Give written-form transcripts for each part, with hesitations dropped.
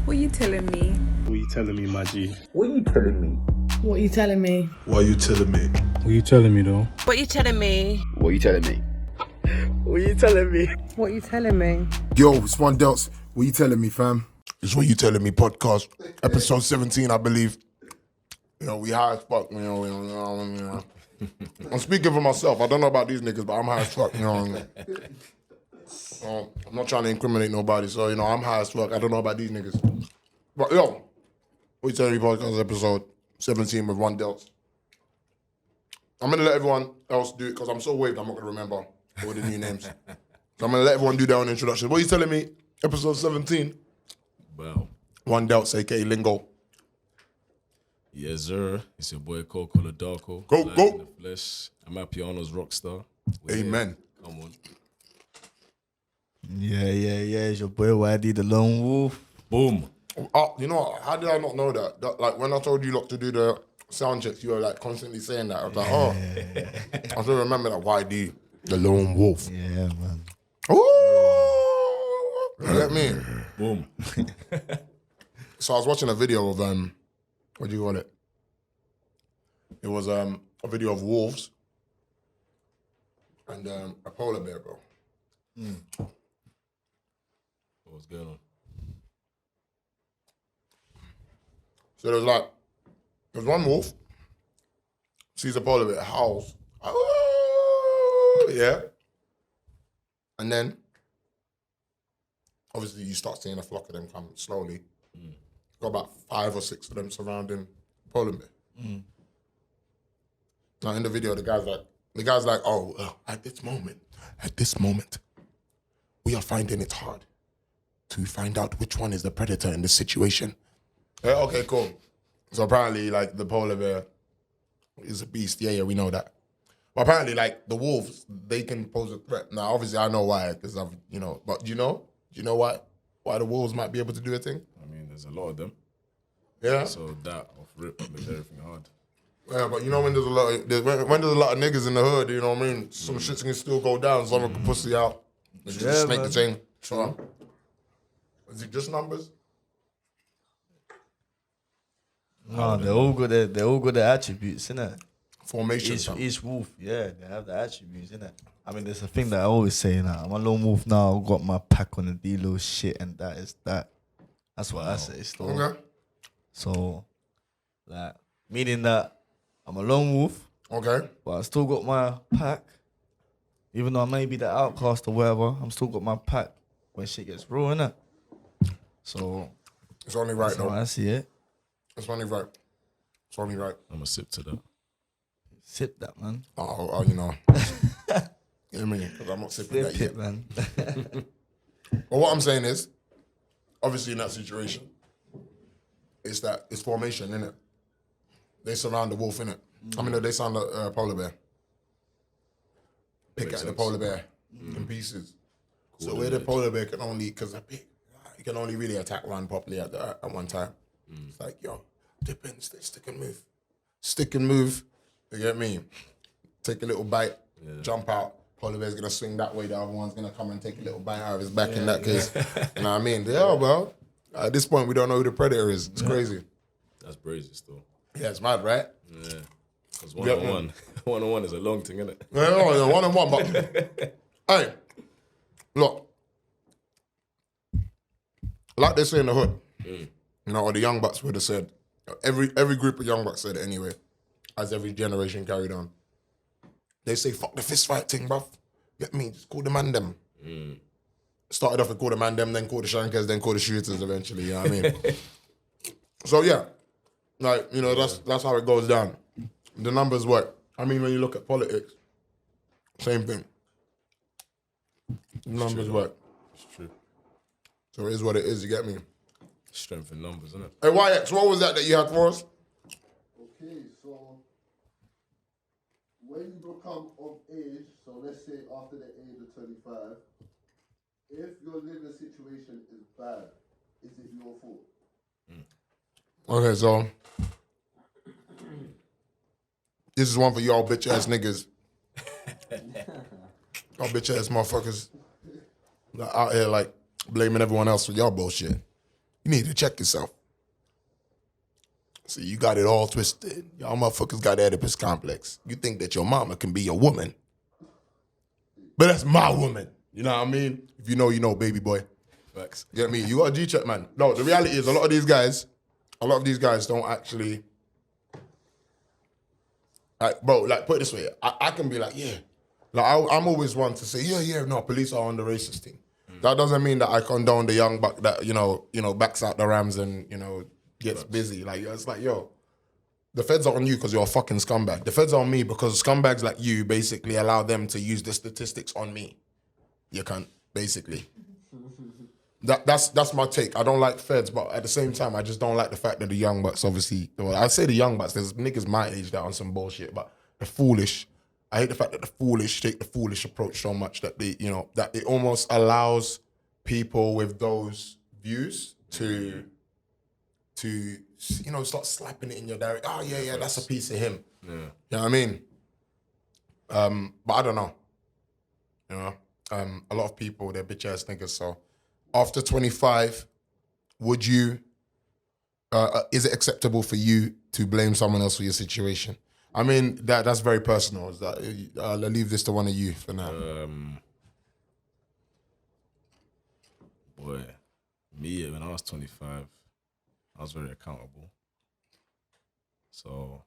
What you telling me? What you telling me, my G? What you telling me? What you telling me? Why you telling me? What you telling me, though? What you telling me? What you telling me? What you telling me? What you telling me? Yo, it's one Delts. What you telling me, fam? It's What You Telling Me podcast, episode 17, I believe. You know, we high as fuck, you know. I'm speaking for myself. I don't know about these niggas, but I'm high as fuck, you know. I'm not trying to incriminate nobody, so, you know, I'm high as fuck. I don't know about these niggas. But, yo, What You Telling Me podcast, episode 17 with one Delts. I'm going to let everyone else do it because I'm so waved, I'm not going to remember all the new names. So I'm going to let everyone do their own introduction. What You Telling Me, episode 17. Well, One Delts, a.k.a. Lingo. yes, sir. It's your boy Koko Le Darko. Go, Live go. in the flesh. Amapiano's rockstar. Amen. Come on. Yeah. It's your boy YD, the Lone Wolf. Boom. You know what? How did I not know that? Like, when I told you lot to do the sound checks, you were, like, constantly saying that. I was like, oh. I still remember that YD, the Lone Wolf. Yeah, man. Ooh! You get me? Boom. So I was watching a video of, what do you call it? It was a video of wolves and a polar bear, bro. What's going on? So there's one wolf, sees a polar bear, howls. Oh, yeah. And then, obviously, you start seeing a flock of them come slowly. Got about 5 or 6 of them surrounding polar bear. Now, in the video, the guy's like, oh, at this moment, we are finding it hard to find out which one is the predator in this situation. Yeah, okay, cool. So apparently, like, the polar bear is a beast. Yeah, we know that. But apparently, like, the wolves, they can pose a threat. Now, obviously, I know why, because I've, you know, but do you know why the wolves might be able to do a thing? I mean, there's a lot of them. Yeah? So that off rip makes everything hard. Yeah, but you know when there's a lot of niggas in the hood, you know what I mean? Some shit can still go down, someone can pussy out. It's just snake the chain. So, is it just numbers? No, they're all got their attributes, innit? Formation. Each wolf, yeah, they have the attributes, innit? I mean, there's a thing that I always say, I'm a lone wolf now, I've got my pack on the D-Lo shit, and that is that. That's what I say, still. Okay. So, like, meaning that I'm a lone wolf, Okay. but I still got my pack. Even though I may be the outcast or whatever, I'm still got my pack when shit gets real, innit? So, It's only right, that's how though. I see it. It's only right. It's only right. I'm a sip to that. Sip that, man. Oh, you know. You know what I mean? Because I'm not sipping that Sip yet. it, man. But what I'm saying is, obviously in that situation, it's formation, innit? They surround the wolf, innit? I mean, they surround the polar bear. Pick Makes at the sense. polar bear in pieces. So where the polar bear can only, because he can only really attack one properly at one time. It's like, yo, dip in, stick and move. Stick and move, you get me? Take a little bite, jump out. Polar bear's gonna swing that way, the other one's gonna come and take a little bite out of his back in that case. You know what I mean? Yeah, bro. At this point, we don't know who the predator is. It's crazy. That's brazy still. Yeah, it's mad, right? Yeah. Because one-on-one is a long thing, isn't it? Yeah, no, 1-on-1, but hey, look. Like they say in the hood, you know, or the young bucks would have said, every group of young bucks said it anyway, as every generation carried on. They say, fuck the fist fight thing, bruv. Get me, just call the man them. Started off with call the man them, then call the shankers, then call the shooters eventually, you know what I mean? So yeah, like, you know, that's how it goes down. The numbers work. I mean, when you look at politics, same thing. The numbers work. It's true. So it is what it is, you get me? Strength in numbers, isn't it? Hey, YX, what was that you had for us? Okay, so when you become of age, so let's say after the age of 25, if your living situation is bad, is it your fault? Okay, so this is one for y'all bitch ass niggas. Y'all bitch ass motherfuckers out here like blaming everyone else for y'all bullshit. You need to check yourself. See, you got it all twisted. Y'all motherfuckers got Oedipus complex. You think that your mama can be your woman. But that's my woman. You know what I mean? If you know, you know, baby boy. Facts. You get me? You got a G-check, man. No, the reality is a lot of these guys don't actually, like, bro, like, put it this way. I can be like, yeah. Like, I'm always one to say, yeah, no, police are on the racist thing. That doesn't mean that I condone the young buck that, you know, backs out the Rams and, you know, gets busy. Like, it's like, yo, the feds are on you because you're a fucking scumbag. The feds are on me because scumbags like you basically allow them to use the statistics on me. You can't, basically. That's my take. I don't like feds, but at the same time, I just don't like the fact that the young bucks, obviously, well, I say the young bucks, there's niggas my age that are on some bullshit, but the foolish, I hate the fact that the foolish take the foolish approach so much that they, you know, that it almost allows people with those views to you know, start slapping it in your direction. Oh, yeah, that's a piece of him. Yeah. You know what I mean? But I don't know. You know? A lot of people, they're bitch-ass niggas, so after 25, would you, is it acceptable for you to blame someone else for your situation? I mean, that's very personal. Is that, I'll leave this to one of you for now. Boy, me, when I was 25, I was very accountable. So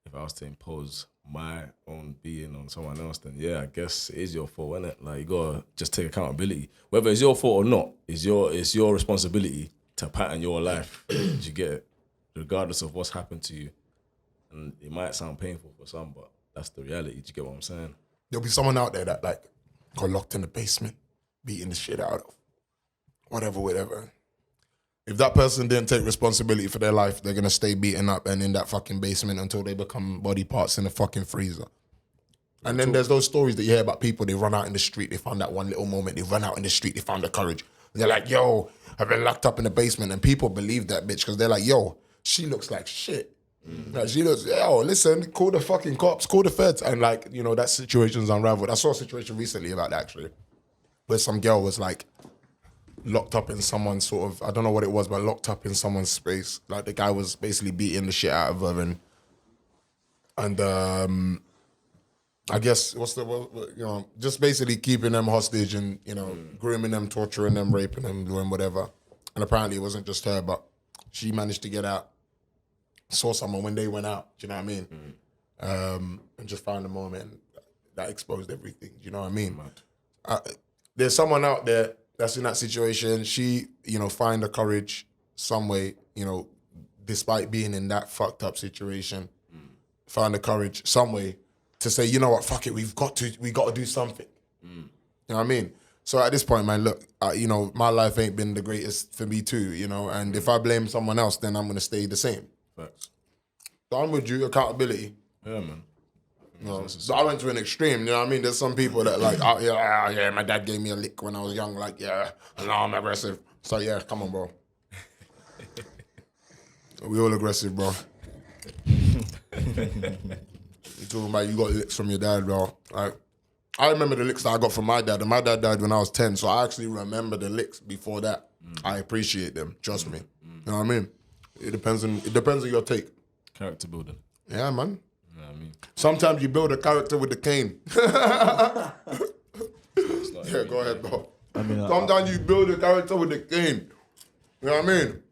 if I was to impose my own being on someone else, then yeah, I guess it is your fault, isn't it? Like, you gotta just take accountability. Whether it's your fault or not, it's your responsibility to pattern your life. Do you get it? Regardless of what's happened to you. And it might sound painful for some, but that's the reality. Do you get what I'm saying? There'll be someone out there that, like, got locked in the basement, beating the shit out of whatever. If that person didn't take responsibility for their life, they're gonna stay beaten up and in that fucking basement until they become body parts in the fucking freezer. And then there's those stories that you hear about people, they run out in the street, they found that one little moment, they run out in the street, they found the courage. And they're like, yo, I've been locked up in the basement. And people believe that bitch because they're like, yo, she looks like shit. Like, she looks, yo, listen, call the fucking cops, call the feds. And like, you know, that situation's unraveled. I saw a situation recently about that actually, where some girl was like, locked up in someone's sort of, I don't know what it was, but locked up in someone's space. Like the guy was basically beating the shit out of her and I guess, just basically keeping them hostage and, you know, grooming them, torturing them, raping them, doing whatever. And apparently it wasn't just her, but she managed to get out, saw someone when they went out, do you know what I mean? And just found a moment that exposed everything, do you know what I mean? There's someone out there that's in that situation. She, you know, find the courage some way, you know, despite being in that fucked up situation, find the courage some way to say, you know what, fuck it, we got to do something. You know what I mean? So at this point, man, look, you know, my life ain't been the greatest for me too, you know, and if I blame someone else, then I'm gonna stay the same. Facts. So I'm with you, accountability. Yeah, man. You know, so I went to an extreme, you know what I mean? There's some people that like, oh, yeah, my dad gave me a lick when I was young, like, yeah, and now I'm aggressive. So yeah, come on, bro. We all aggressive, bro. You talking about you got licks from your dad, bro. Like, I remember the licks that I got from my dad, and my dad died when I was 10, so I actually remember the licks before that. I appreciate them, trust me. You know what I mean? It depends on your take. Character building. Yeah, man. You know what I mean? Sometimes you build a character with the cane. Yeah, go ahead, bro. I mean, Sometimes you build a character with the cane. You know what I mean?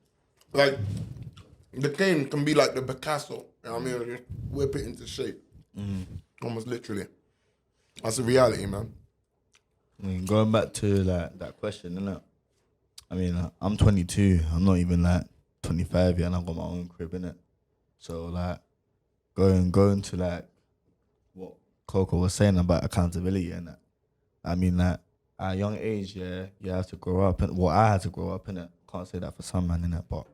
Like, the cane can be like the Picasso. You know what I mean? Just whip it into shape. Almost literally. That's the reality, man. I mean, going back to like that question, innit? I mean, I'm 22. I'm not even like 25 yet, and I've got my own crib, innit? So like, going to like what Koko was saying about accountability and that. I mean, like at a young age, yeah, you have to grow up. And I had to grow up, innit? Can't say that for some man, innit? But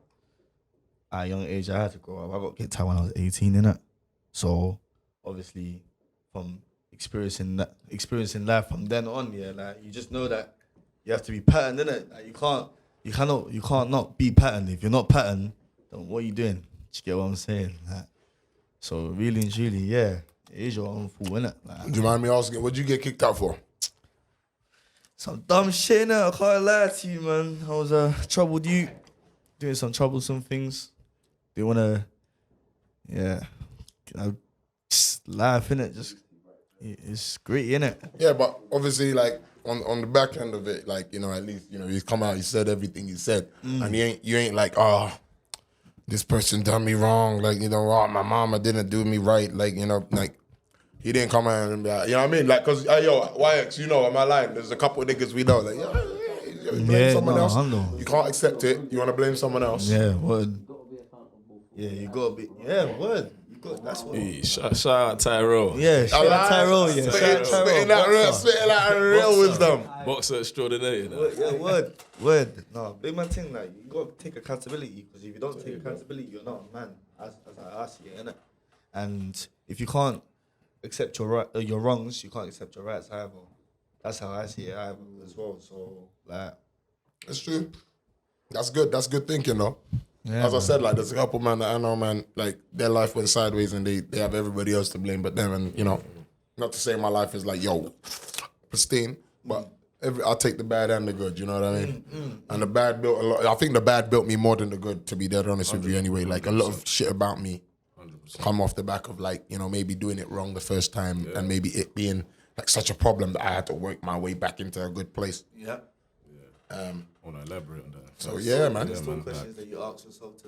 at a young age, I had to grow up. I got kicked out when I was 18, innit? So obviously, from experiencing life from then on, yeah, like you just know that you have to be patterned, innit? Like you can't not be patterned. If you're not patterned, then what are you doing? Do you get what I'm saying? Like, so really and truly, yeah, it is your own fault, innit? Like, Do you mind me asking, what'd you get kicked out for? some dumb shit, innit? I can't lie to you, man. I was a troubled youth. doing some troublesome things. They wanna, just life innit. Just it's great, innit? Yeah, but obviously, like on the back end of it, like at least he's come out, he said everything he said, and you ain't like, oh, this person done me wrong, like oh, my mama didn't do me right, like like he didn't come out and be like, you know what I mean, like cause YX, am I lying? There's a couple of niggas we know, like blame someone else. You can't accept it. You want to blame someone else. Yeah, word. Yeah, you gotta be. Yeah, word. That's what. Hey, shout out Tyrell. Yeah, shout out Tyrell. Yeah, spitting that real wisdom. Boxer extraordinaire. Yeah, word. No, big man thing, like you gotta take accountability, because if you don't take accountability, you're not a man. As I see it, innit? And if you can't accept your wrongs, you can't accept your rights either. That's how I see it as well. So like, it's true. That's good. That's good thinking, though. Yeah, as I said, like there's a couple man that I know, man, like their life went sideways and they have everybody else to blame but them. And not to say my life is like pristine, but I'll take the bad and the good. You know what I mean? And the bad built a lot. I think the bad built me more than the good. To be dead honest with you, anyway. Like a lot of shit about me 100%. Come off the back of like maybe doing it wrong the first time and maybe it being like such a problem that I had to work my way back into a good place. Yeah. I want to elaborate on that. So yeah, man. There's still questions that you ask yourself to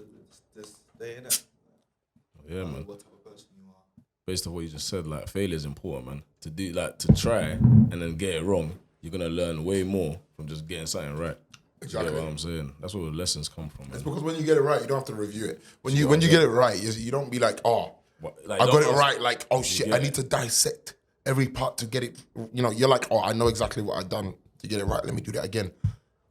this day, innit? Yeah, man. What type of person you are. Based on what you just said, like failure is important, man. To try and then get it wrong, you're gonna learn way more from just getting something right. Exactly. You get what I'm saying? That's where the lessons come from, man. It's because when you get it right, you don't have to review it. When you get it right, you don't be like, oh, Like, I got it right. Like, oh shit, I need to dissect every part to get it. You're like, oh, I know exactly what I've done to get it right. Let me do that again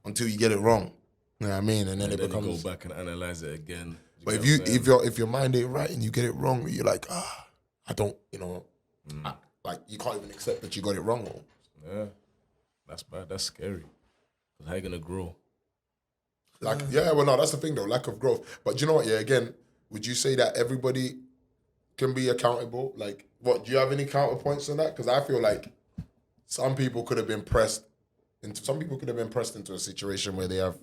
until you get it wrong. You know what I mean? And then it becomes. You go back and analyze it again. But if your mind ain't right and you get it wrong, you're like, I don't, like you can't even accept that you got it wrong. Yeah, that's bad. That's scary. Cause how you gonna grow? Like, well, no, that's the thing though, lack of growth. But you know what? Yeah, again, would you say that everybody can be accountable? Like, what? Do you have any counterpoints on that? Because I feel like some people could have been pressed into a situation where they have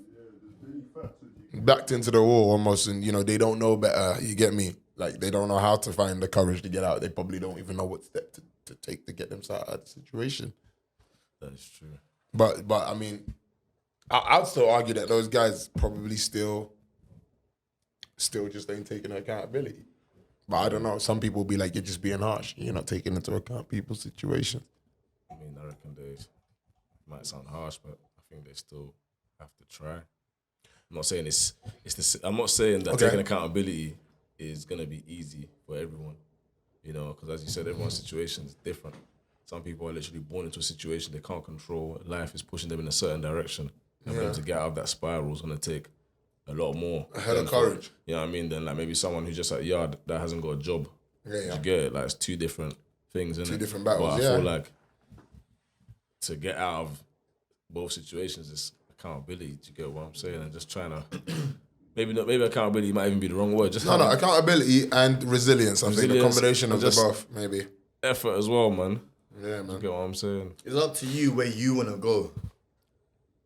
backed into the wall almost, and they don't know better. You get me? Like they don't know how to find the courage to get out. They probably don't even know what step to take to get themselves out of the situation. That is true. But I mean, I'd still argue that those guys probably still just ain't taking accountability. But I don't know. Some people will be like, you're just being harsh. You're not taking into account people's situations. I mean, I reckon they might sound harsh, but I think they still have to try. I'm not saying I'm not saying that taking accountability is gonna be easy for everyone. Because as you said, everyone's situation is different. Some people are literally born into a situation they can't control. Life is pushing them in a certain direction. And for them to get out of that spiral is gonna take a lot more. A hell of courage. You know what I mean? Than like maybe someone who's just at yard that hasn't got a job. Yeah. You get it? Like it's two different things, innit? Two different battles, but I feel like to get out of both situations is accountability. Do you get what I'm saying? And just trying to maybe accountability might even be the wrong word. Just accountability and resilience. I think the combination of the both, maybe. Effort as well, man. Yeah, man. You get what I'm saying? It's up to you where you wanna go.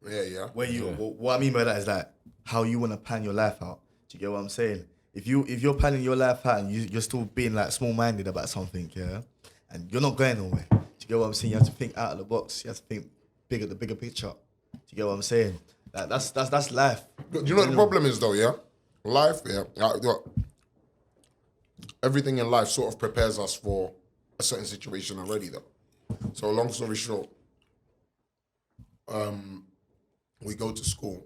Yeah. Where you what I mean by that is like how you wanna plan your life out. Do you get what I'm saying? If you're planning your life out and you're still being like small-minded about something, and you're not going nowhere. Do you get what I'm saying? You have to think out of the box. You have to think the bigger picture. Do you get what I'm saying? Like, that's life. Do you know what the problem is though? Yeah, life. Yeah, everything in life sort of prepares us for a certain situation already, though. So long story short, we go to school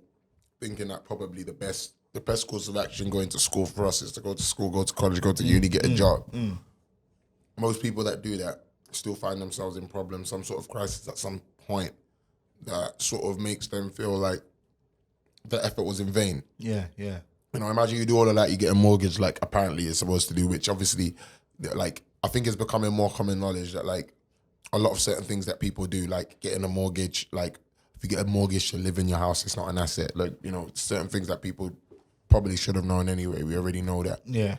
thinking that probably the best course of action going to school for us is to go to school, go to college, go to uni, get a job. Most people that do that still find themselves in problems, some sort of crisis at some point that sort of makes them feel like the effort was in vain. Yeah. Imagine you do all of that, you get a mortgage like apparently you're supposed to do, which obviously, like, I think it's becoming more common knowledge that like a lot of certain things that people do, like getting a mortgage, like if you get a mortgage to live in your house, it's not an asset. Like, certain things that people probably should have known anyway. We already know that. Yeah.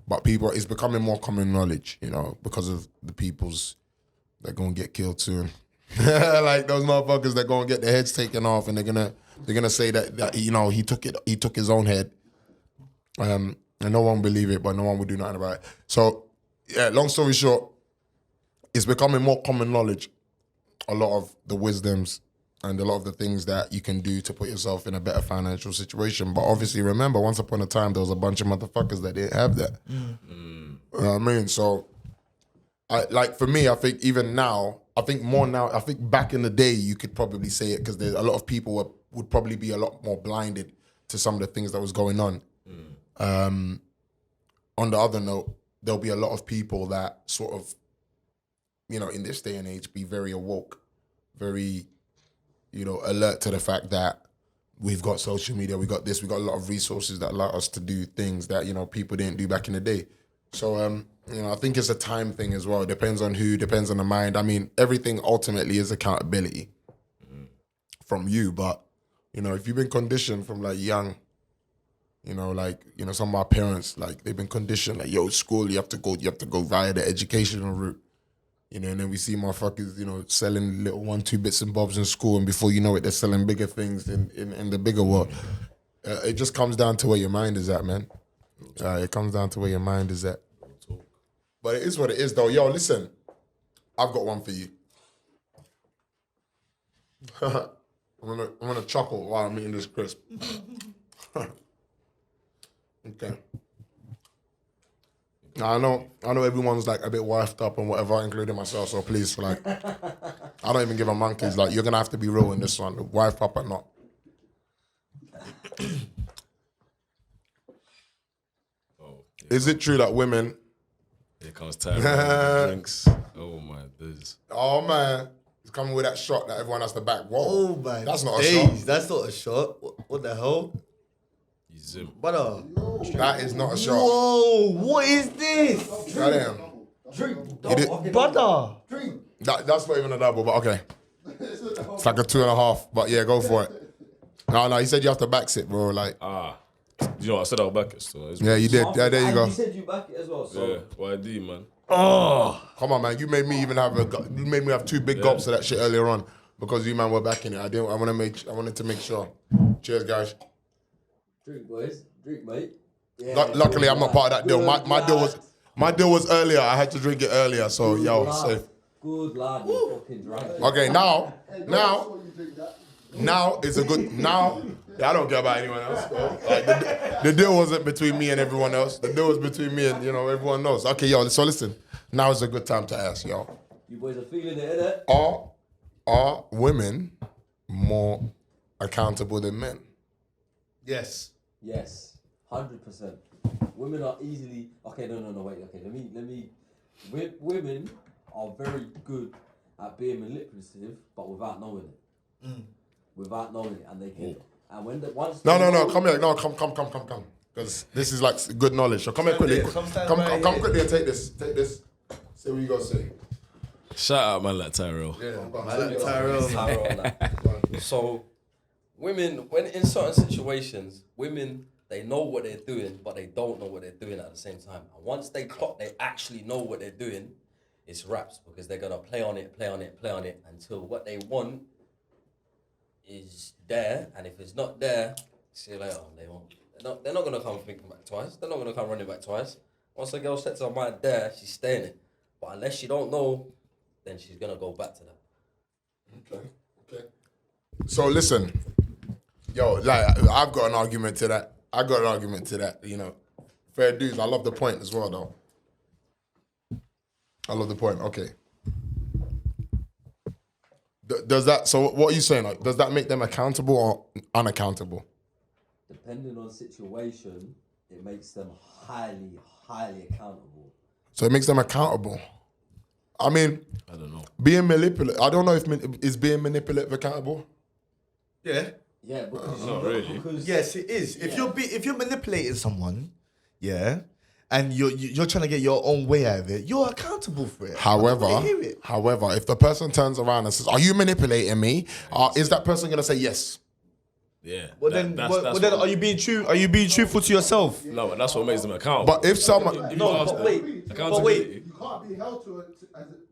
But it's becoming more common knowledge, because of the peoples that going to get killed soon. Like those motherfuckers that going to get their heads taken off and they're going to They're gonna say that you know he took his own head, and no one will believe it, but no one will do nothing about it. So yeah, long story short, it's becoming more common knowledge. A lot of the wisdoms and a lot of the things that you can do to put yourself in a better financial situation. But obviously, remember, once upon a time, there was a bunch of motherfuckers that didn't have that. You know what I mean? So, for me, I think even now, I think more now, I think back in the day, you could probably say it because a lot of people would probably be a lot more blinded to some of the things that was going on. On the other note, there'll be a lot of people that sort of, you know, in this day and age, be very awoke, very, you know, alert to the fact that we've got social media, we got this, we got a lot of resources that allow us to do things that, you know, people didn't do back in the day. So, you know, I think it's a time thing as well. It depends on who, depends on the mind. I mean, everything ultimately is accountability from you. But, you know, if you've been conditioned from like young, you know, like, you know, some of our parents, like they've been conditioned like, yo, school, you have to go via the educational route. You know, and then we see motherfuckers, you know, selling little 1-2 bits and bobs in school, and before you know it, they're selling bigger things in the bigger world. It just comes down to where your mind is at, man. It comes down to where your mind is at. But it is what it is, though. Yo, listen, I've got one for you. I'm gonna chuckle while I'm eating this crisp. Okay. Now, I know everyone's like a bit wifed up and whatever, including myself. So please, like, I don't even give a monkey's. Like, you're gonna have to be real in this one, wife up or not. Is it true that women? Here comes time. Drinks. Oh my days. Oh man, he's coming with that shot that everyone has to back. Whoa, Oh my that's not a days. shot. That's not a shot. What the hell? You zim. Brother. That is not a shot. Whoa, what is this? Goddamn. You did- Brother. That's not even a double, but okay. It's like a 2.5, but yeah, go for it. No, he said you have to back sit, bro. Like, You know, I said I'll back it, so it's yeah, you did. Yeah, there you go. You said you back it as well. So. Yeah, YD, man. Come on, man. You made me even have you made me have 2 big gulps of that shit earlier on because you man were backing it. I wanted to make sure. Cheers, guys. Drink, boys. Drink, mate. Yeah, Luckily, I'm not part of that deal. My deal was earlier. I had to drink it earlier, so yo, safe. Good lad, you fucking drank. Okay, now is a good now. Yeah, I don't care about anyone else. Bro. Like the deal wasn't between me and everyone else. The deal was between me and everyone else. Okay, yo. So listen, now is a good time to ask, yo. You boys are feeling it, innit? Are women more accountable than men? Yes. Yes, 100%. Women are easily. Okay, no, wait. Okay, let me. Women are very good at being manipulative, but without knowing it. Without knowing it, and they can. And when once. No. Come here. No, come. Because this is like good knowledge. So come here quickly. Come quickly and take this. Say what you got to say. Shout out, man, like Tyrell. Yeah, Tyrell. So, women, when in certain situations, women, they know what they're doing, but they don't know what they're doing at the same time. And once they clock, they actually know what they're doing. It's raps because they're gonna play on it until what they want is there, and if it's not there, see you later. They won't. They're not gonna come thinking back twice. They're not gonna come running back twice. Once a girl sets her mind there, she's staying it. But unless she don't know, then she's gonna go back to that. Okay. So listen, yo, like I've got an argument to that. You know, fair dues. I love the point as well, though. I love the point. Okay. Does that? So what are you saying? Like, does that make them accountable or unaccountable? Depending on situation, it makes them highly accountable. So it makes them accountable. I mean, I don't know. Being manipulative. I don't know if is being manipulative accountable. Yeah. Yeah, because not really. Yes, it is. If you're manipulating someone, yeah, and you're trying to get your own way out of it, you're accountable for it. However, if the person turns around and says, "Are you manipulating me?" Is that person gonna say yes? Yeah. Well, then are you being true? Are you being truthful to yourself? No, but that's what makes them accountable. But if someone, accountability. You can't be held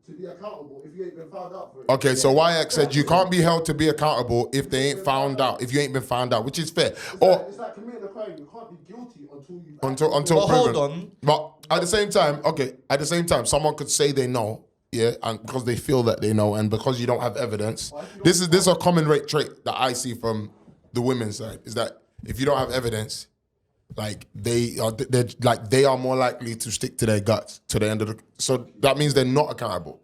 to be accountable if you ain't been found out for it. Okay, so YX said you can't be held to be accountable if they ain't found out, if you ain't been found out, which is fair. It's like committing a crime. You can't be guilty until Until But hold proven. on. But at the same time, someone could say they know, yeah, and because they feel that they know, and because you don't have evidence. This is a common rate trait that I see from the women's side, is that if you don't have evidence, like they are more likely to stick to their guts to the end of the. So that means they're not accountable.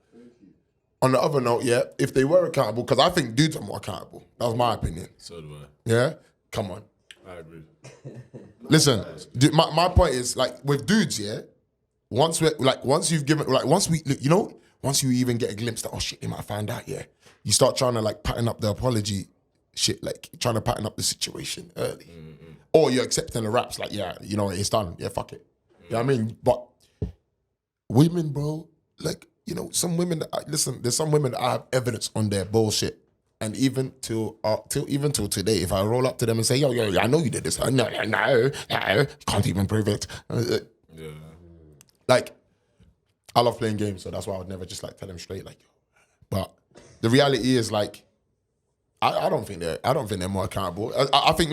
On the other note, yeah, if they were accountable, because I think dudes are more accountable. That's my opinion. So do I. Yeah, come on. I agree. Listen, my point is, like, with dudes, yeah, once you even get a glimpse that, oh shit, they might find out, yeah, you start trying to like pattern up the apology shit, like trying to pattern up the situation early. Or you're accepting the raps, like, yeah, you know, it's done, yeah, fuck it. You know what I mean? But women, bro, like, you know, some women there's some women that I have evidence on their bullshit. And even till today, if I roll up to them and say, yo, I know you did this. No, can't even prove it. Yeah. Like, I love playing games, so that's why I would never just like tell them straight, like. But the reality is, like, I don't think they're more accountable. I think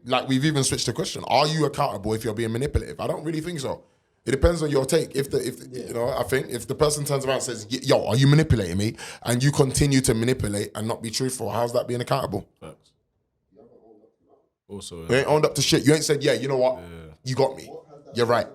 like we've even switched the question. Are you accountable if you're being manipulative? I don't really think so. It depends on your take. You know, I think if the person turns around and says, yo, are you manipulating me? And you continue to manipulate and not be truthful, how's that being accountable? Facts. Also, You ain't owned up to shit. You ain't said, yeah, you know what? You got me. You're right.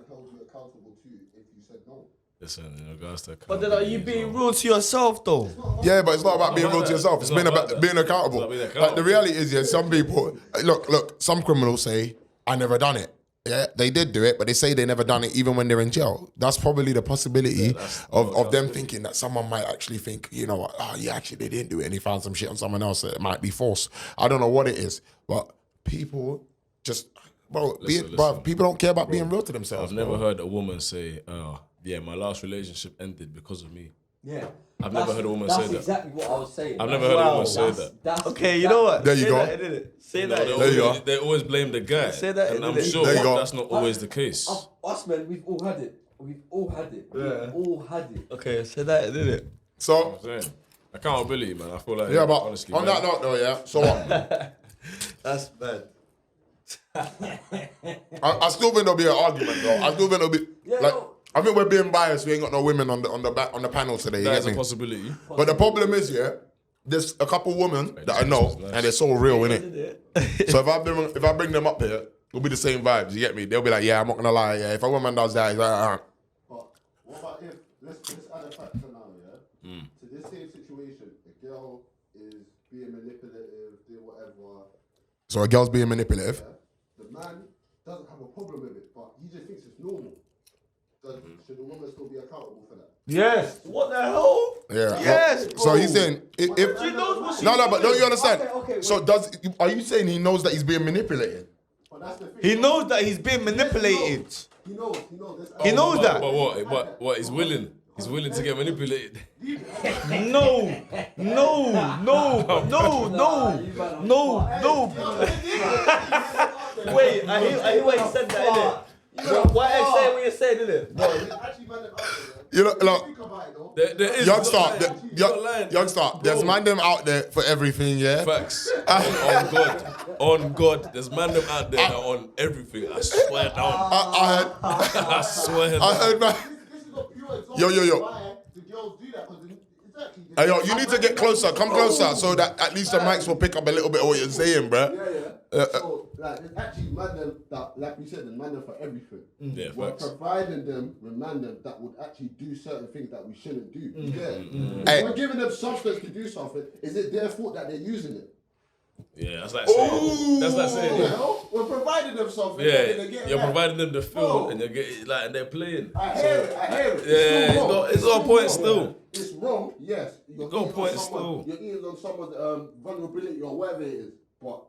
listen, in regards to But then are you being real to yourself though? Yeah, but it's not about being real to yourself. It's been about being accountable. Like, the reality is, yeah, some people, look, some criminals say, I never done it. Yeah, they did do it, but they say they never done it even when they're in jail. That's probably the possibility of them thinking that someone might actually think, you know what, yeah, actually they didn't do it and he found some shit on someone else that might be false. I don't know what it is, but people just, people don't care about being real to themselves. I've never heard a woman say, yeah, my last relationship ended because of me. Yeah. I've never heard a woman say that. That's exactly what I was saying. I've never heard a woman say that. Okay, you know what? There you go. Say that. There you go. They always blame the guy. Say that. And I'm sure that's not always the case. Us men, we've all had it. We've all had it. We've all had it. Okay, say that, did it? So, I'm saying, accountability, man. I feel like, yeah, but honestly, on that note though, yeah, so what? That's bad. I still think there'll be an argument though. I still think there'll be I think we're being biased. We ain't got no women on the panel today. You That's get a me? possibility. But the problem is, yeah, there's a couple women that I know, and they're so real, innit? So if I bring them up here, it'll be the same vibes. You get me? They'll be like, yeah, I'm not gonna lie. Yeah, if a woman does that, it's like, But what about if let's add a factor now, yeah? To this same situation, a girl is being manipulative, doing whatever. So a girl's being manipulative. The man doesn't have a problem with it, but he just thinks it's normal. Should the woman still be accountable for that? Yes. What the hell? Yeah. Yes. So he's saying if She knows what she's no, but don't you understand? Okay, So are you saying he knows that he's being manipulated? But that's the thing. He knows that he's being manipulated. He knows. He knows that. But what? He's willing. He's willing to get manipulated. No. Wait, I hear what he said that, innit? What I say what you said, innit? No, he's actually man out there. You know, look, Think about it though. There is youngster, there's man them out there for everything, yeah? Facts. On God, there's man them out there that are on everything. I swear down. I swear I heard man. This is a pure example Yo. why the girls do that, because exactly. Hey, yo, you need to get closer. Come closer so that at least the mics will pick up a little bit of what you're saying, bruh. So, like, there's actually man them that, like we said, there's man them for everything. Yeah, We're facts. providing them with man them that would actually do certain things that we shouldn't do. Hey. If we're giving them substance to do something, is it their fault that they're using it? Yeah, that's like saying. That's like saying. You know? We're providing them something. Yeah, and they're getting you're that. providing them the feel, Bro. and you're getting and they're playing. I hear it. Yeah, still wrong. it's got a point still wrong. still. It's wrong, yes. You're got a eating point on someone- still. You're eating on someone's vulnerability or whatever it is, but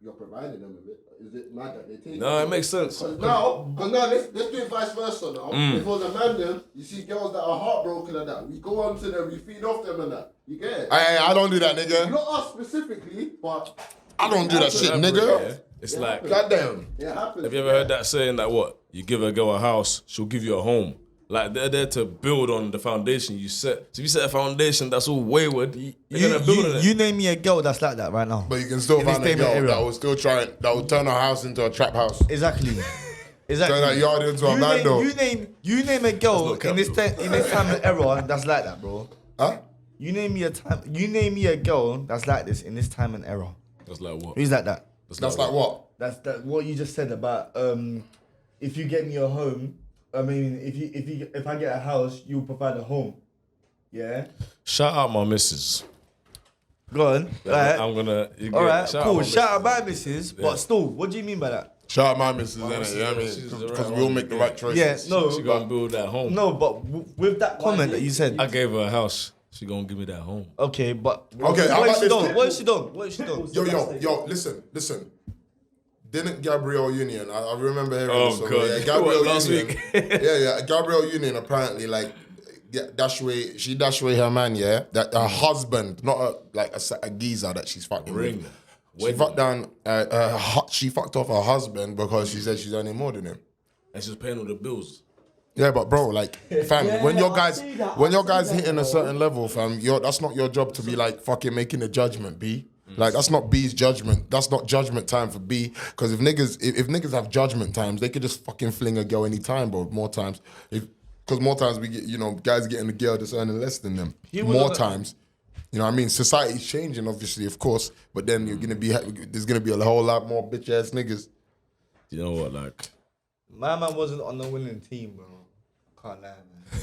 you're providing them with it. Is it mad that they take No, it makes sense. Because now, let's do it vice versa now. If it was a man then, you see girls that are heartbroken and that, we go on to them, we feed off them and that. You get it? I don't do that, nigga. Not us specifically, but I don't do that shit, nigga. It's like, Goddamn. it happens. have you ever heard that saying that what? You give a girl a house, she'll give you a home. Like they're there to build on the foundation you set. So if you set a foundation that's all wayward, you're gonna build on it. You name me a girl that's like that right now. But you can still In this find a day and girl era. that will turn a house into a trap house. Exactly. Turn that yard into a man though. You name a girl That's not in this time and era that's like that, bro. Huh? You name me a girl that's like this in this time and era. That's like what? Who's like that? That's like what? That's that what you just said about if you get me a home, I mean if I get a house, you'll provide a home. Yeah? Shout out my missus. Go on. Alright. I'm gonna. Alright, cool. my Shout out my missus, but still, what do you mean by that? Shout out my missus, innit? You know what I mean? Because we all make the right choices. Yeah, no. She gonna build that home. No, but with that comment that you said, I gave her a house. She gonna give me that home. okay, but Okay, how what about if she this don't? thing? What if she don't? What if she don't? Yo, listen. Didn't Gabrielle Union? I remember hearing Oh, this. God. Yeah, Gabrielle Last Union. week. yeah. Gabrielle Union apparently she dashed away her man. Yeah, that her husband, not a geezer that she's fucking Ring. with. She fucked down. She fucked off her husband because she said she's earning more than him. And she's paying all the bills. Yeah, but bro, like, fam, when your guys hitting a certain level, fam, that's not your job to be like fucking making a judgment, B. Like, that's not B's judgment. That's not judgment time for B. Because if niggas have judgment times, they could just fucking fling a girl anytime, bro. More times, because more times we get, guys getting a girl that's earning less than them. More times. You know what I mean? Society's changing, obviously, of course, but then there's gonna be a whole lot more bitch ass niggas. You know what, like. My man wasn't on the winning team, bro. Can't lie, man.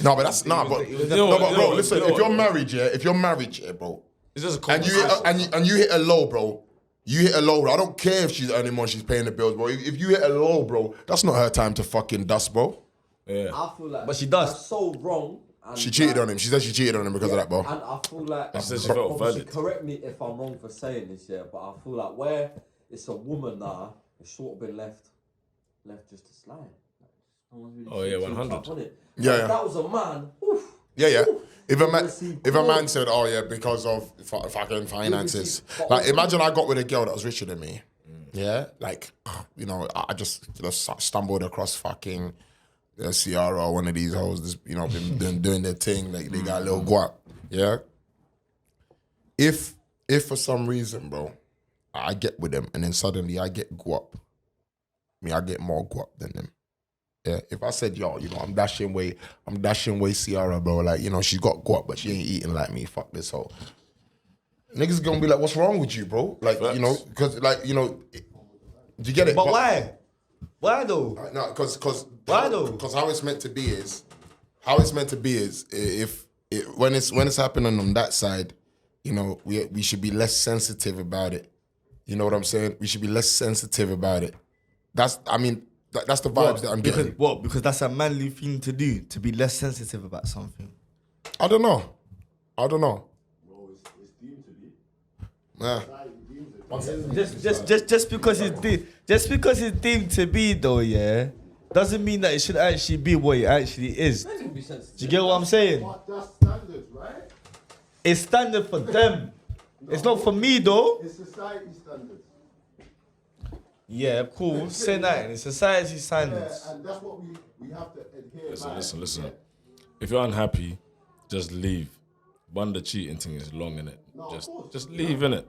No, but that's not. But bro, listen. If you're married, yeah, bro. It's just a And you hit a low, bro. You hit a low, bro. I don't care if she's earning more, she's paying the bills, bro. If you hit a low, bro, that's not her time to fucking dust, bro. Yeah. I feel like But she does. that's so wrong. And She cheated on him. She said she cheated on him because of that, bro. And I feel like, She said she felt obviously, valid. correct me if I'm wrong for saying this, yeah, but I feel like where it's a woman now, it's sort of been left just to slide. No one's really Oh, yeah, too 100. tough on it. Yeah, If yeah. that was a man, oof, Yeah. If Obviously, a man said, "Oh yeah, because of fucking finances," Obviously, like imagine I got with a girl that was richer than me, yeah, like I just stumbled across fucking Ciara or one of these hoes, that's, been doing their thing, like they got a little guap, yeah. If for some reason, bro, I get with them and then suddenly I get guap, I get more guap than them. Yeah, if I said, yo, I'm dashing way Ciara, bro. Like, she's got guap, but she ain't eating like me. Fuck this hoe. Niggas gonna be like, what's wrong with you, bro? Like, because, do you get it? But why? Why though? No, because Why though? Because how it's meant to be is if when it's happening on that side, we should be less sensitive about it. You know what I'm saying? We should be less sensitive about it. That's the vibes that I'm getting. Because that's a manly thing to do, to be less sensitive about something. I don't know. Bro, it's deemed to be. Yeah. Just because it's deemed to be though, yeah, doesn't mean that it should actually be what it actually is. Do you get what I'm saying? But that's standards, right? It's standard for them. It's not for me though. It's society standards. Yeah, cool. Say that. It's society standards. Yeah, and that's what we have to adhere by. Listen. If you're unhappy, just leave. One, the cheating thing is long, innit? Just leave, innit?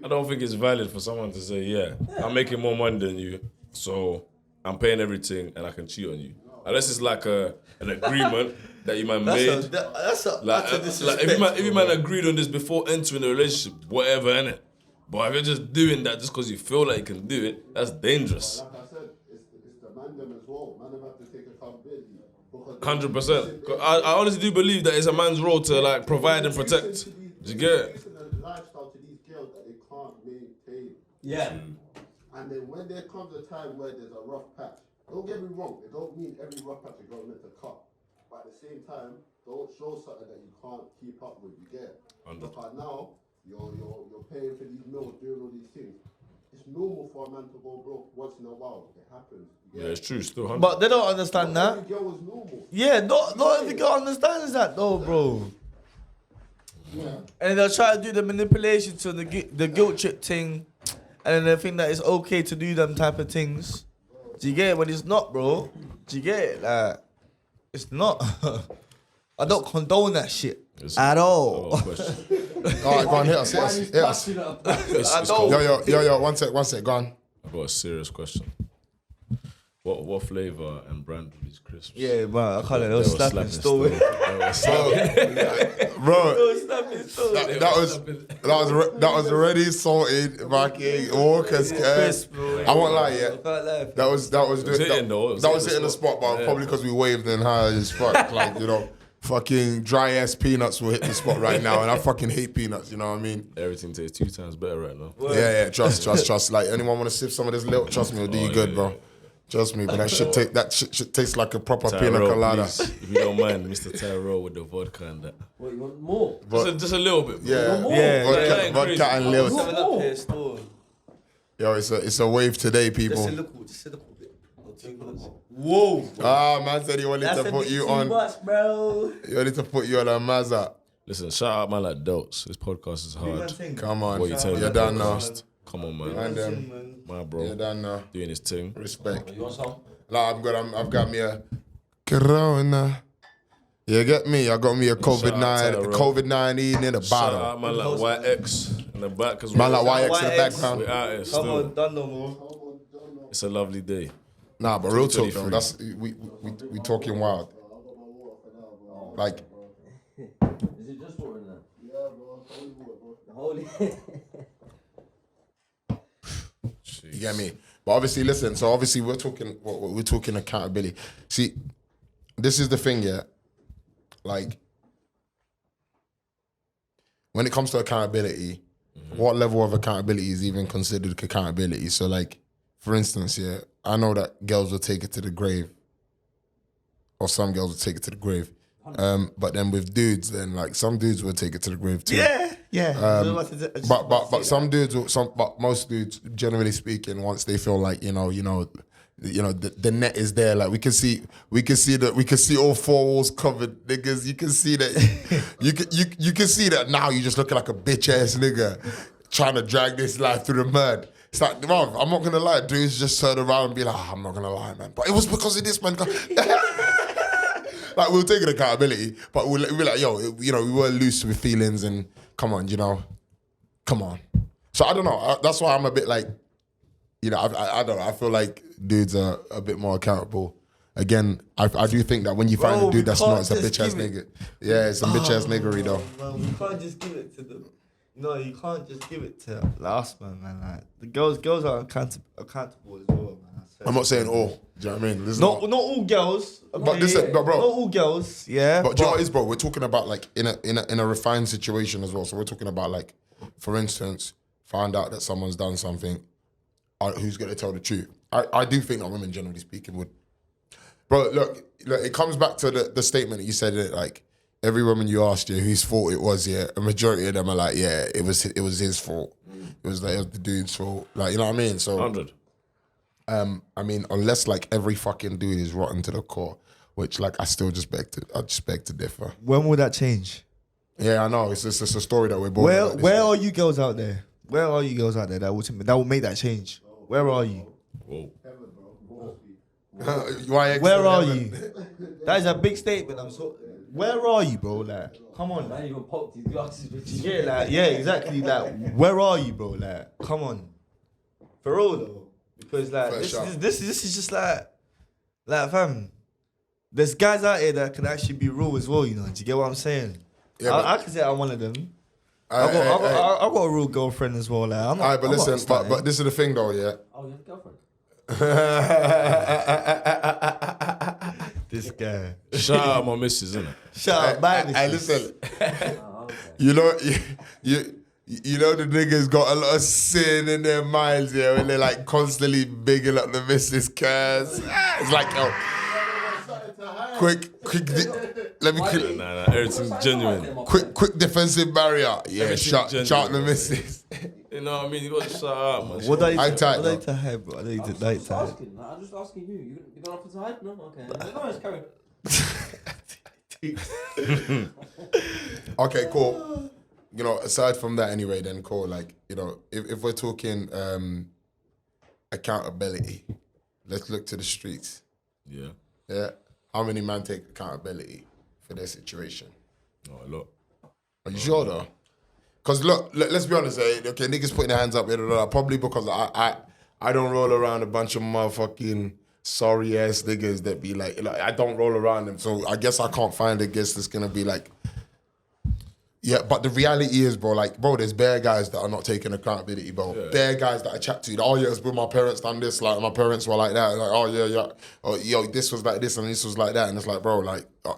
I don't think it's valid for someone to say, yeah, I'm making more money than you, so I'm paying everything and I can cheat on you. Unless it's like an agreement that you man made. That's a if you man agreed on this before entering a relationship, whatever, innit? But if you're just doing that just because you feel like you can do it, that's dangerous. Like I said, it's the man them as well. Man them have to take accountability. 100%. I honestly do believe that it's a man's role to like provide and protect. Do you get it? It's a lifestyle to these girls that they can't maintain. yeah. And then when there comes a time where there's a rough patch, don't get me wrong, it don't mean every rough patch is going to cut. But at the same time, don't show something that you can't keep up with. You get it? Because now you're paying for these meals, doing all these things. It's normal for a man to go broke once in a while. It happens. You get Yeah, it? it's true. Still 100. But they don't understand that. Every girl is normal. Yeah, not every girl understands that though, bro. Yeah. And they'll try to do the manipulation to the guilt trip thing, and then they think that it's okay to do them type of things. Do you get it? When it's not, bro. Do you get it? Like, It's not. I don't condone that shit It's- at all. I've got a question. All right, go on, hit us. Yo, one sec, go on. I've got a serious question. What flavour and brand are these crisps? Yeah, man, I can't let They were those slapping still. still. They were slapping. Bro, that was already salted fucking Walker's curse. I won't lie, yeah. That was hitting though. It That was was hitting the spot, but Yeah. probably because we waved and high as fuck. Like, you know, fucking dry ass peanuts will hit the spot right now, and I fucking hate peanuts. You know what I mean? Everything tastes 2 times better right now. Yeah. Trust. Like, anyone want to sip some of this little? Trust me, it'll do you good, bro. Trust me, but that shit tastes like a proper pina Tyrell, colada. please, if you don't mind, Mr. Tyrell with the vodka and that. What, you want more? Just a little bit. Bro. Yeah, Yeah, vodka and Lil. More. Yo, it's a wave today, people. Just a little bit. Whoa. Man said he wanted to put you on. bro. He wanted to put you on a Mazza. Listen, shout out man like Delts. This podcast is hard. Come on, What you telling you're me? done now. Come on, man. And My bro. you're done now. Doing his thing. Respect. You want some? Like, I've got me a Corona. You get me? I got me a COVID-19 in the Shout bottom. out man like YX in the back as Man well. like YX in the background. We're out here Come still. on, done no more. It's a lovely day. Nah, but real talk though, 23. that's we talking wild. Like, Is it just water in there? Yeah, bro. Holy water, bro. you get me? But obviously, listen. So obviously, we're talking accountability. See, this is the thing, yeah. Like, when it comes to accountability, what level of accountability is even considered accountability? So, like, for instance, yeah, I know that girls will take it to the grave, or some girls will take it to the grave. But then with dudes, then like some dudes will take it to the grave too. Yeah. But some dudes, but most dudes, generally speaking, once they feel like the net is there, like we can see all four walls covered, niggas. You can see that, you can see that now. You just looking like a bitch ass nigga trying to drag this life through the mud. It's like, bro, I'm not gonna lie, dudes just turn around and be like, I'm not gonna lie, man, but it was because of this, man. Like, we'll take an accountability, but we'll be like, yo, we were loose with feelings and come on. So I don't know. That's why I'm a bit like, I don't know. I feel like dudes are a bit more accountable. Again, I do think that when you find a dude that's not, it's a bitch ass nigga. Yeah, it's a bitch ass niggery though. Man, we can't just give it to them. No, you can't just give it to last man. Like the girls are accountable as well, man. I'm not saying all. Do you know what I mean? Not all girls. Okay, But listen, bro. Not all girls. Yeah. But do you know what it is, bro? We're talking about like in a refined situation as well. So we're talking about like, for instance, find out that someone's done something. Who's going to tell the truth? I do think that women, generally speaking, would. Bro, look, it comes back to the statement that you said. That like every woman you asked whose fault it was, yeah, a majority of them are like, yeah, it was his fault. It was the dude's fault. Like, you know what I mean? So 100. I mean, unless like every fucking dude is rotten to the core, which like I just beg to differ. When will that change? Yeah, I know. It's just a story that we're born. Where are you girls out there? Where are you girls out there that will make that change? Where are you? Whoa. Where are you? That is a big statement. Where are you, bro? Like, come on. Man, even poked his glasses with you. Yeah, exactly. Like, where are you, bro? Like, come on. For real though. Because like this is just like fam. There's guys out here that can actually be real as well, Do you get what I'm saying? Yeah, I can say I'm one of them. I got a real girlfriend as well. Like, I'm not, but listen, but this is the thing though, yeah. Oh, you have a girlfriend? This guy. Shout out my missus, innit? Shout out my missus. Listen. Oh, okay. You know the niggas got a lot of sin in their minds, yeah, when they're like constantly bigging up the missus curse. It's like, yo, quick, let me quick. Nah, everything's genuine. Quick defensive barrier. Yeah, shout the missus. You know what I mean? You gotta shout out, man. What are you tight, to hide, bro? I'm just asking you. You got nothing to hide? No? Okay. No, it's carry. Okay, cool. Aside from that anyway, then cool, like, if we're talking accountability, let's look to the streets. Yeah. Yeah. how many men take accountability for their situation? Not a lot. Are you sure though? Because look, let's be honest. Okay, niggas putting their hands up. Probably because I don't roll around a bunch of motherfucking sorry ass niggas that be like I don't roll around them. So I guess I can't find a guest that's gonna be like. Yeah, but the reality is, bro, there's bare guys that are not taking accountability, bro. Yeah. Bare guys that I chat to, oh yeah, but my parents done this, like my parents were like that, like, oh yeah, oh yo, this was like this and this was like that, and it's like, bro,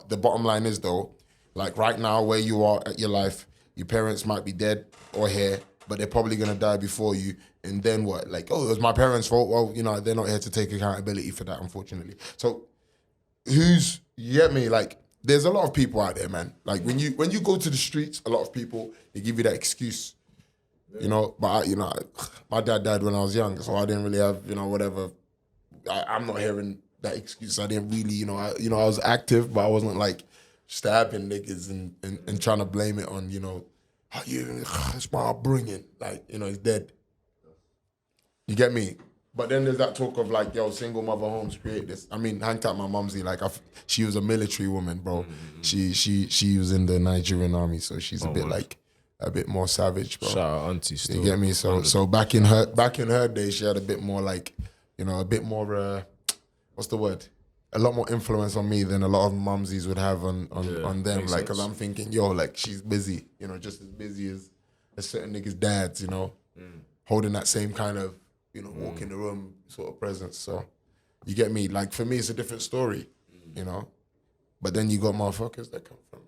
the bottom line is though, like right now where you are at your life, your parents might be dead or here, but they're probably gonna die before you, and then what? Like, oh, it was my parents' fault. Well, they're not here to take accountability for that, unfortunately. So, you get me? Like, there's a lot of people out there, man. Like when you go to the streets, a lot of people they give you that excuse, But my dad died when I was young, so I didn't really have whatever. I'm not hearing that excuse. I didn't really I was active, but I wasn't like stabbing niggas and trying to blame it on it's my upbringing. Like it's dead. You get me? But then there's that talk of like, yo, single mother homes create this. I mean, hang tight, my mumsy, like she was a military woman, bro. Mm-hmm. She was in the Nigerian army, so she's a bit more savage, bro. Shout out auntie still. You get me? So back in her day, she had a bit more like, a bit more what's the word? A lot more influence on me than a lot of mumsies would have on them. Like, cause I'm thinking, yo, like she's busy, just as busy as certain niggas' dads, holding that same kind of walk in the room sort of presence. So you get me? Like for me, it's a different story, But then you got motherfuckers that come from,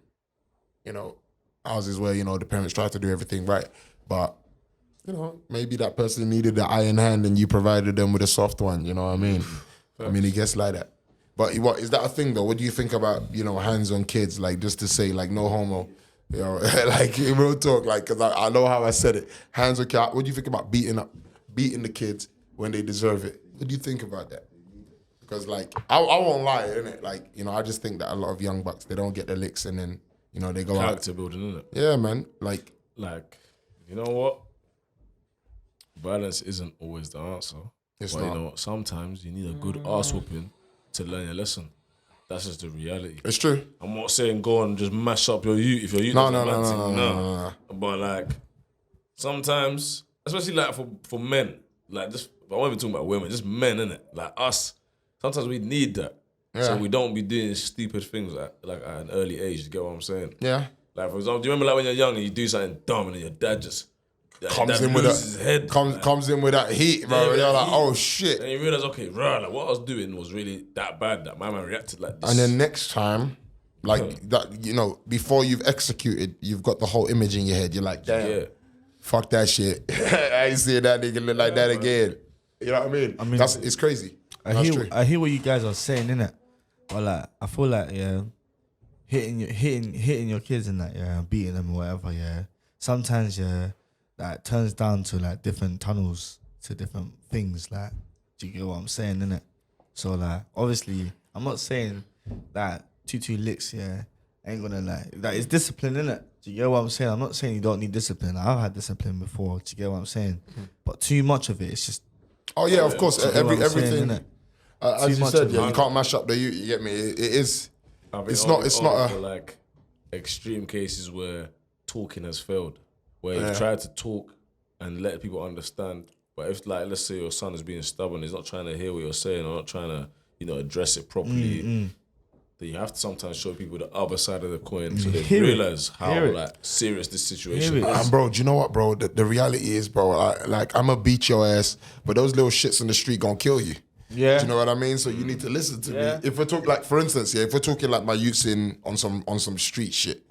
houses where, the parents try to do everything right. But, maybe that person needed the iron hand and you provided them with a soft one, you know what I mean? I mean, it gets like that. But what is that a thing though? What do you think about, hands on kids? Like just to say like no homo, like real talk, like, cause I know how I said it. Hands on kids. What do you think about beating the kids when they deserve it? What do you think about that? Because like I won't lie, innit? Like I just think that a lot of young bucks they don't get the licks and then they go character building, innit? Yeah, man. Like you know what? Violence isn't always the answer. It's but not. You know what? Sometimes you need a good ass whooping to learn your lesson. That's just the reality. It's true. I'm not saying go and just mash up your youth if your youth No. But like sometimes, especially like for men, like just I won't even talking about women, just men, innit? Like us, sometimes we need that. Yeah. So we don't be doing stupid things at an early age. You get what I'm saying? Yeah. Like for example, do you remember like when you're young and you do something dumb and then your dad just comes in with that heat, bro. Yeah, You're like, heat. oh shit. And you realise, okay, like what I was doing was really that bad that my man reacted like this. And then next time, like that, before you've executed, you've got the whole image in your head. You're like, damn, fuck that shit. I ain't seeing that nigga look like that again. You know what I mean? It's crazy. I hear what you guys are saying, innit? But like, I feel like hitting your kids and that, beating them or whatever, sometimes that turns down to like different tunnels to different things. Like, do you get what I'm saying, innit? So like, obviously, I'm not saying that two licks, ain't gonna like it's discipline, innit? Do you get what I'm saying? I'm not saying you don't need discipline. I've had discipline before. Do you get what I'm saying? But too much of it, it's just. Oh yeah, of course. Everything. As you said, you can't mash up the youth. You get me? It is. It's not a like extreme cases where talking has failed, where you've tried to talk and let people understand, but if like let's say your son is being stubborn, he's not trying to hear what you're saying or not trying to address it properly. Then you have to sometimes show people the other side of the coin so they realize how like serious this situation is. And bro, do you know what, bro? The reality is, bro, I'm gonna beat your ass, but those little shits in the street gonna kill you. Yeah. Do you know what I mean? So you need to listen to me. If we're talking like, for instance, if we're talking like my youths on some street shit,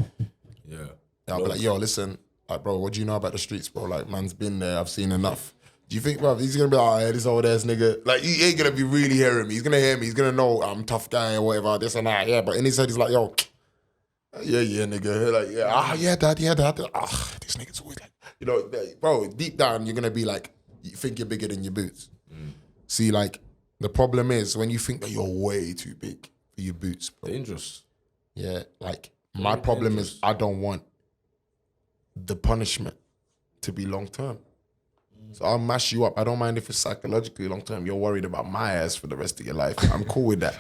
I'll be like, yo, listen, like, bro, what do you know about the streets, bro? Like, man's been there, I've seen enough. Do you think, bro, he's gonna be like, oh, yeah, this old ass nigga? Like, he ain't gonna be really hearing me. He's gonna hear me. He's gonna know I'm a tough guy or whatever, this and that. Yeah, but in his head, he's like, yo, yeah, nigga. Like, dad. This nigga's always like, bro, deep down, you're gonna be like, you think you're bigger than your boots. See, like, the problem is when you think that you're way too big for your boots, bro. Dangerous. Yeah, like, my problem is I don't want the punishment to be long term. So I'll mash you up. I don't mind if it's psychologically long term. You're worried about my ass for the rest of your life. I'm cool with that.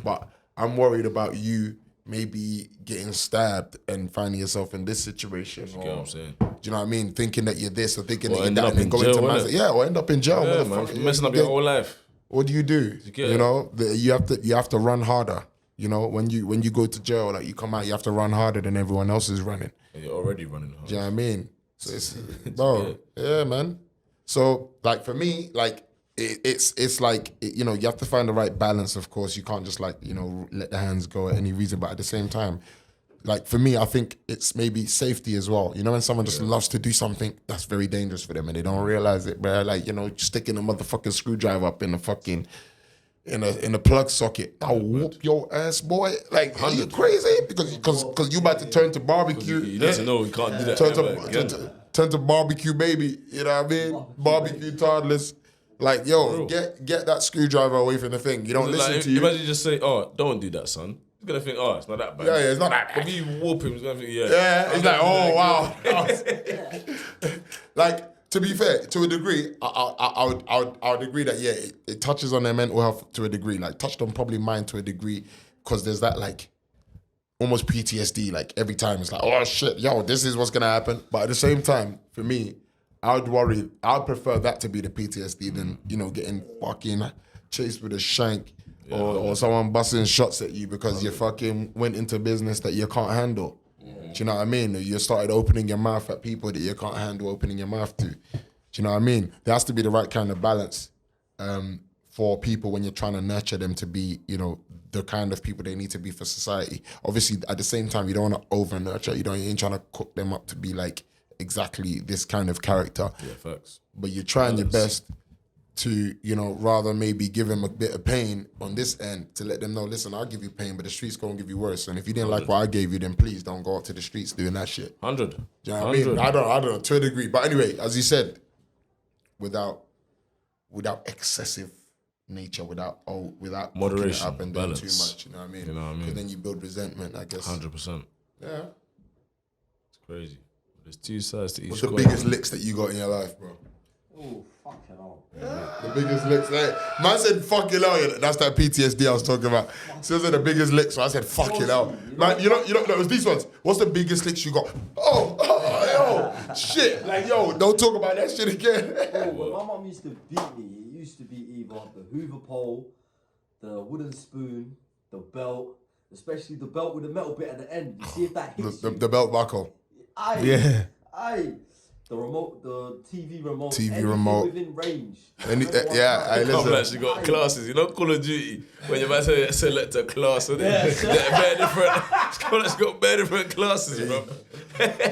But I'm worried about you maybe getting stabbed and finding yourself in this situation. You get what I'm saying? Do you know what I mean? Thinking that you're this or thinking Or that you're end that up and then in going jail, to innit? man's. Yeah, or end up in jail. Yeah, motherfucker. man. Messing up your whole life. What do? You get You it? know, you have to run harder. You know, when you go to jail, like you come out, you have to run harder than everyone else is running. And you're already running hard. Do you know what I mean? So it's, bro, yeah, man. So like for me, like it's like you know, you have to find the right balance. Of course, you can't just like, you know, let the hands go at any reason. But at the same time, like for me, I think it's maybe safety as well. You know, when someone just loves to do something that's very dangerous for them and they don't realize it, bro. Like, you know, sticking a motherfucking screwdriver up in the fucking in a plug socket. I'll whoop your ass, boy. Like, are you crazy? Because you about to turn to barbecue. You need to know you can't do that. Turn to barbecue baby. You know what I mean? Barbecue toddlers. Like, yo, get that screwdriver away from the thing. You don't listen to you. Imagine you just say, oh, don't do that, son. He's gonna think, oh, it's not that bad. Yeah, it's not that bad. If you whoop him, he's gonna think, yeah. Yeah, he's like, oh, wow. Like, to be fair, to a degree, I would agree that, yeah, it touches on their mental health to a degree. Like, touched on probably mine to a degree, because there's that, like, almost PTSD. Like, every time it's like, oh, shit, yo, this is what's gonna happen. But at the same time, for me, I'd prefer that to be the PTSD than, you know, getting fucking chased with a shank or someone busting shots at you because you fucking went into business that you can't handle. Do you know what I mean? You started opening your mouth at people that you can't handle opening your mouth to. Do you know what I mean? There has to be the right kind of balance for people when you're trying to nurture them to be, you know, the kind of people they need to be for society. Obviously, at the same time, you don't want to over-nurture. You ain't trying to cook them up to be like exactly this kind of character. Yeah, facts. But you're trying your best to, you know, rather maybe give them a bit of pain on this end to let them know, listen, I'll give you pain, but the streets gonna give you worse. And if you didn't like what I gave you, then please don't go out to the streets doing that shit. 100. Do you know what I mean? I don't know, to a degree. But anyway, as you said, without excessive nature, without moderation, cooking it up and doing balance. too much. You know what I mean? You know what I mean? Because then you build resentment, I guess. 100%. Yeah. It's crazy. There's two sides to each What's the coin. biggest licks that you got in your life, bro? Oh, fucking hell. The biggest licks. Hey, man said, fuck it out. That's that PTSD I was talking about. So those are the biggest licks. So I said, fuck it out. Man, you know, it was these ones. What's the biggest licks you got? Yo, shit. Like, yo, don't talk about that shit again. When my mum used to beat me, it used to be either the Hoover pole, the wooden spoon, the belt, especially the belt with the metal bit at the end. You see if that hits you. The belt buckle. The remote, the TV remote. TV anything remote. within range. I Couple listen. actually got classes, you know, Call of Duty, when you might say select a class, and bare different, it's got bare different classes, bro.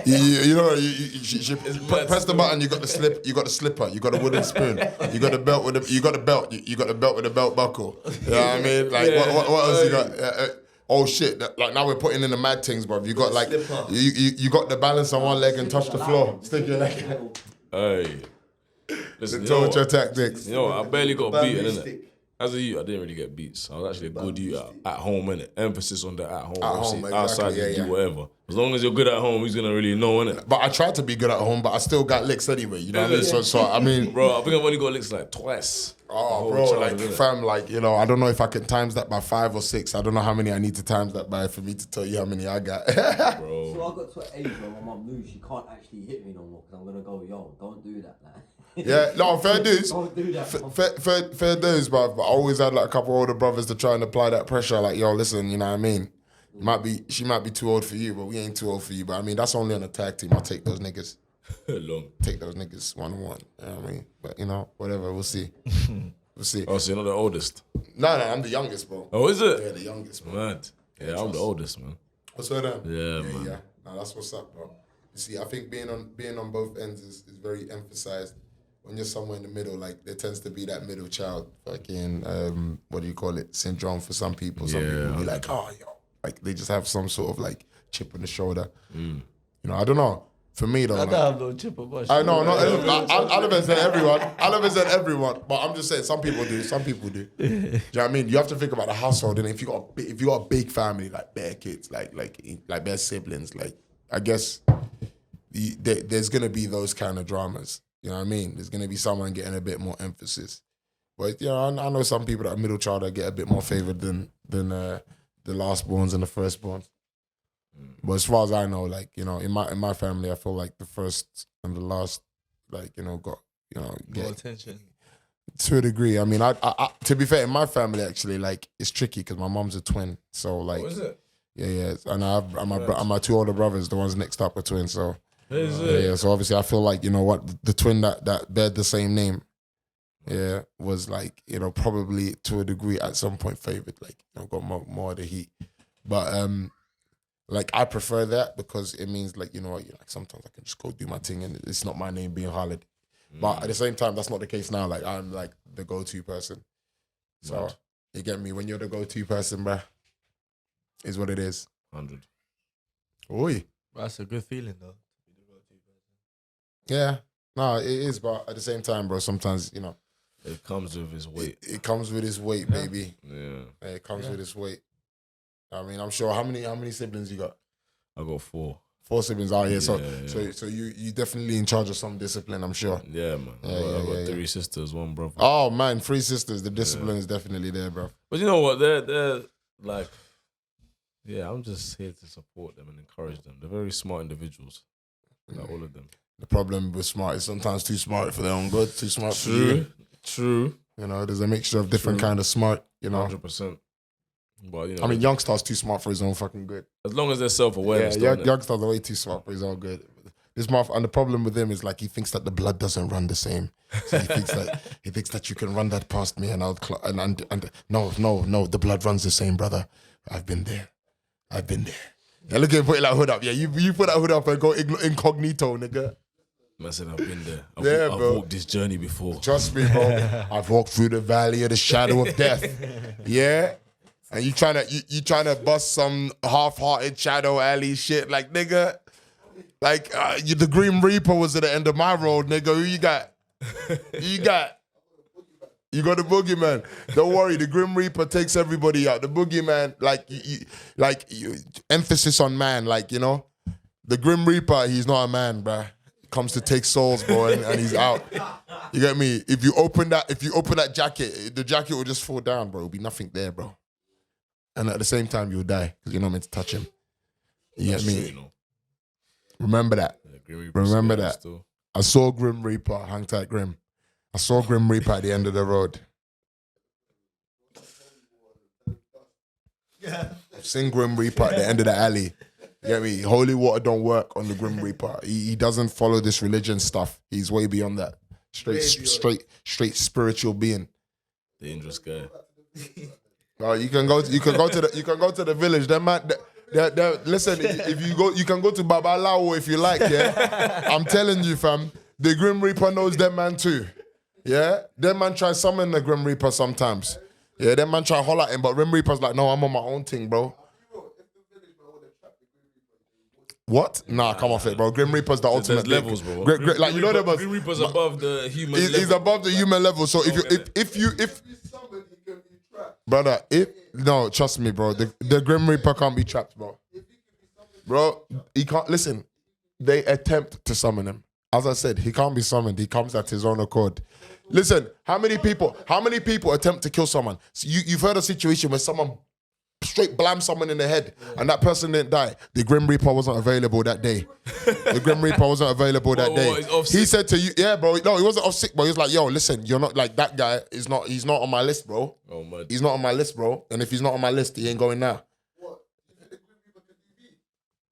You know, you press the button. You got the slip. You got the slipper. You got a wooden spoon. You got the belt with the. You got the belt. You got the belt with the belt buckle. You know what I mean? Like what else you got? Oh shit! Like now we're putting in the mad things, bro. You got like you got the balance on one leg and touch the floor. Stick your leg. Hey, listen, Torture tactics. You know, I barely got beaten, innit? As a youth, I didn't really get beats. I was actually a good youth at home, innit? Emphasis on the at home. Exactly, outside, you do whatever. As long as you're good at home, who's gonna really know, innit? But I tried to be good at home, but I still got licks anyway. You know what I mean? So I mean, bro, I think I've only got licks like twice. Oh, bro, like fam, like, you know, I don't know if I can times that by 5 or 6. I don't know how many I need to times that by for me to tell you how many I got. Bro. So I got to an age where my mum knew she can't actually hit me no more because I'm gonna go, yo, don't do that, man. Yeah, no, fair dues. Don't do that. Fair dues, but I always had like a couple older brothers to try and apply that pressure. Like, yo, listen, you know what I mean? She might be too old for you, but we ain't too old for you. But I mean, that's only on a tag team. I'll take those niggas. Take those niggas 1-on-1. You know what I mean? But you know, whatever, we'll see. We'll see. Oh, so you're not the oldest? No, I'm the youngest, bro. Oh, is it? Yeah, the youngest, bro. Mad. Yeah, I'm the oldest, man. What's going on? Yeah, man. Yeah. No, that's what's up, bro. You see, I think being on both ends is very emphasized. When you're somewhere in the middle, like there tends to be that middle child fucking what do you call it? Syndrome for some people. Some people be like, oh yo, like they just have some sort of like chip on the shoulder. You know, I don't know. For me though, I don't have no chip on my shoulder. I know, I never said everyone. I never said everyone, but I'm just saying some people do. Some people do. Do you know what I mean? You have to think about the household, and if you got a big family, like bare kids, like bare siblings, like I guess there's gonna be those kind of dramas. You know what I mean? There's gonna be someone getting a bit more emphasis. But you know, I know some people that are middle child that get a bit more favored than the lastborns and the firstborns. But as far as I know, like, you know, in my family, I feel like the first and the last, like, you know, got, you know, More attention. to a degree. I mean, I to be fair, in my family, actually, like, it's tricky because my mom's a twin. So, like, What is it? yeah. And and my two older brothers, the ones next up are twins. So, Is it? yeah. So obviously, I feel like, you know what, the twin that bear the same name, yeah, was like, you know, probably to a degree at some point favored, like, you know, got more of the heat. But like, I prefer that because it means, like, you know what, like, sometimes I can just go do my thing and it's not my name being hollered. But at the same time, that's not the case now. Like, I'm like the go-to person. So you get me? When you're the go-to person, bruh, is what it is. 100. Oi. That's a good feeling though. Yeah. No, it is, but at the same time, bro, sometimes, you know, It comes with his weight. it comes with its weight, baby. Yeah. It comes with its weight. I mean, I'm sure. How many siblings you got? I got 4. 4 siblings out here. Yeah. So you definitely in charge of some discipline, I'm sure. Yeah, man. I got 3 sisters, 1 brother. Oh man, 3 sisters. The discipline is definitely there, bro. But you know what? They're like, yeah, I'm just here to support them and encourage them. They're very smart individuals. Like all of them. The problem with smart is sometimes too smart for their own good, too smart for you. True. You know, there's a mixture of different kind of smart, you know. 100%. But, you know, I mean, youngster's too smart for his own fucking good. as long as they're self-awareness, Yeah, don't youngster's are way too smart for his own good. This and the problem with him is, like, he thinks that the blood doesn't run the same. So he thinks that you can run that past me and I'll and no, the blood runs the same, brother. I've been there. Yeah, look at put that hood up. Yeah, you put that hood up and go incognito, nigga. I said I've been there. I've bro. walked this journey before. Trust me, bro. I've walked through the valley of the shadow of death. Yeah. And you trying to bust some half-hearted shadow alley shit, like, nigga. Like, the Grim Reaper was at the end of my road, nigga. Who you got? You got the boogeyman. Don't worry, the Grim Reaper takes everybody out. The boogeyman, like, emphasis on man, like, you know. The Grim Reaper, he's not a man, bruh. He comes to take souls, bro, and he's out. You get me? If you open that jacket, the jacket will just fall down, bro. There'll be nothing there, bro. And at the same time, you'll die because you're not meant to touch him. You get me? True, you know. Remember that. Yeah, Grim Reaper's Remember scary that. still. I saw Grim Reaper, hang tight, Grim. I saw Grim Reaper at the end of the road. I've seen Grim Reaper at the end of the alley. You get me? Holy water don't work on the Grim Reaper. He doesn't follow this religion stuff. He's way beyond that. Straight spiritual being. Dangerous guy. You can go to the village. That man, listen. If you go, you can go to Babalawo if you like. Yeah, I'm telling you, fam. The Grim Reaper knows that man too. Yeah, that man try summon the Grim Reaper sometimes. Yeah, that man try holler at him, but Grim Reaper's like, no, I'm on my own thing, bro. What? Nah, come off it, bro. Grim Reaper's the ultimate. There's levels, bro. Like, you know that. Grim Reaper's above the human level. He's above the human level. So brother, no, trust me, bro. The Grim Reaper can't be trapped, bro. Bro, he can't. Listen, they attempt to summon him. As I said, he can't be summoned. He comes at his own accord. Listen, how many people attempt to kill someone? So you've heard a situation where someone straight blam someone in the head and that person didn't die. The Grim Reaper wasn't available that day. The Grim Reaper wasn't available that day. He said to you, yeah, bro. No, he wasn't off sick, bro. He was like, yo, listen, you're not like that guy. He's not on my list, bro. Oh, man. He's not on my list, bro. And if he's not on my list, he ain't going now.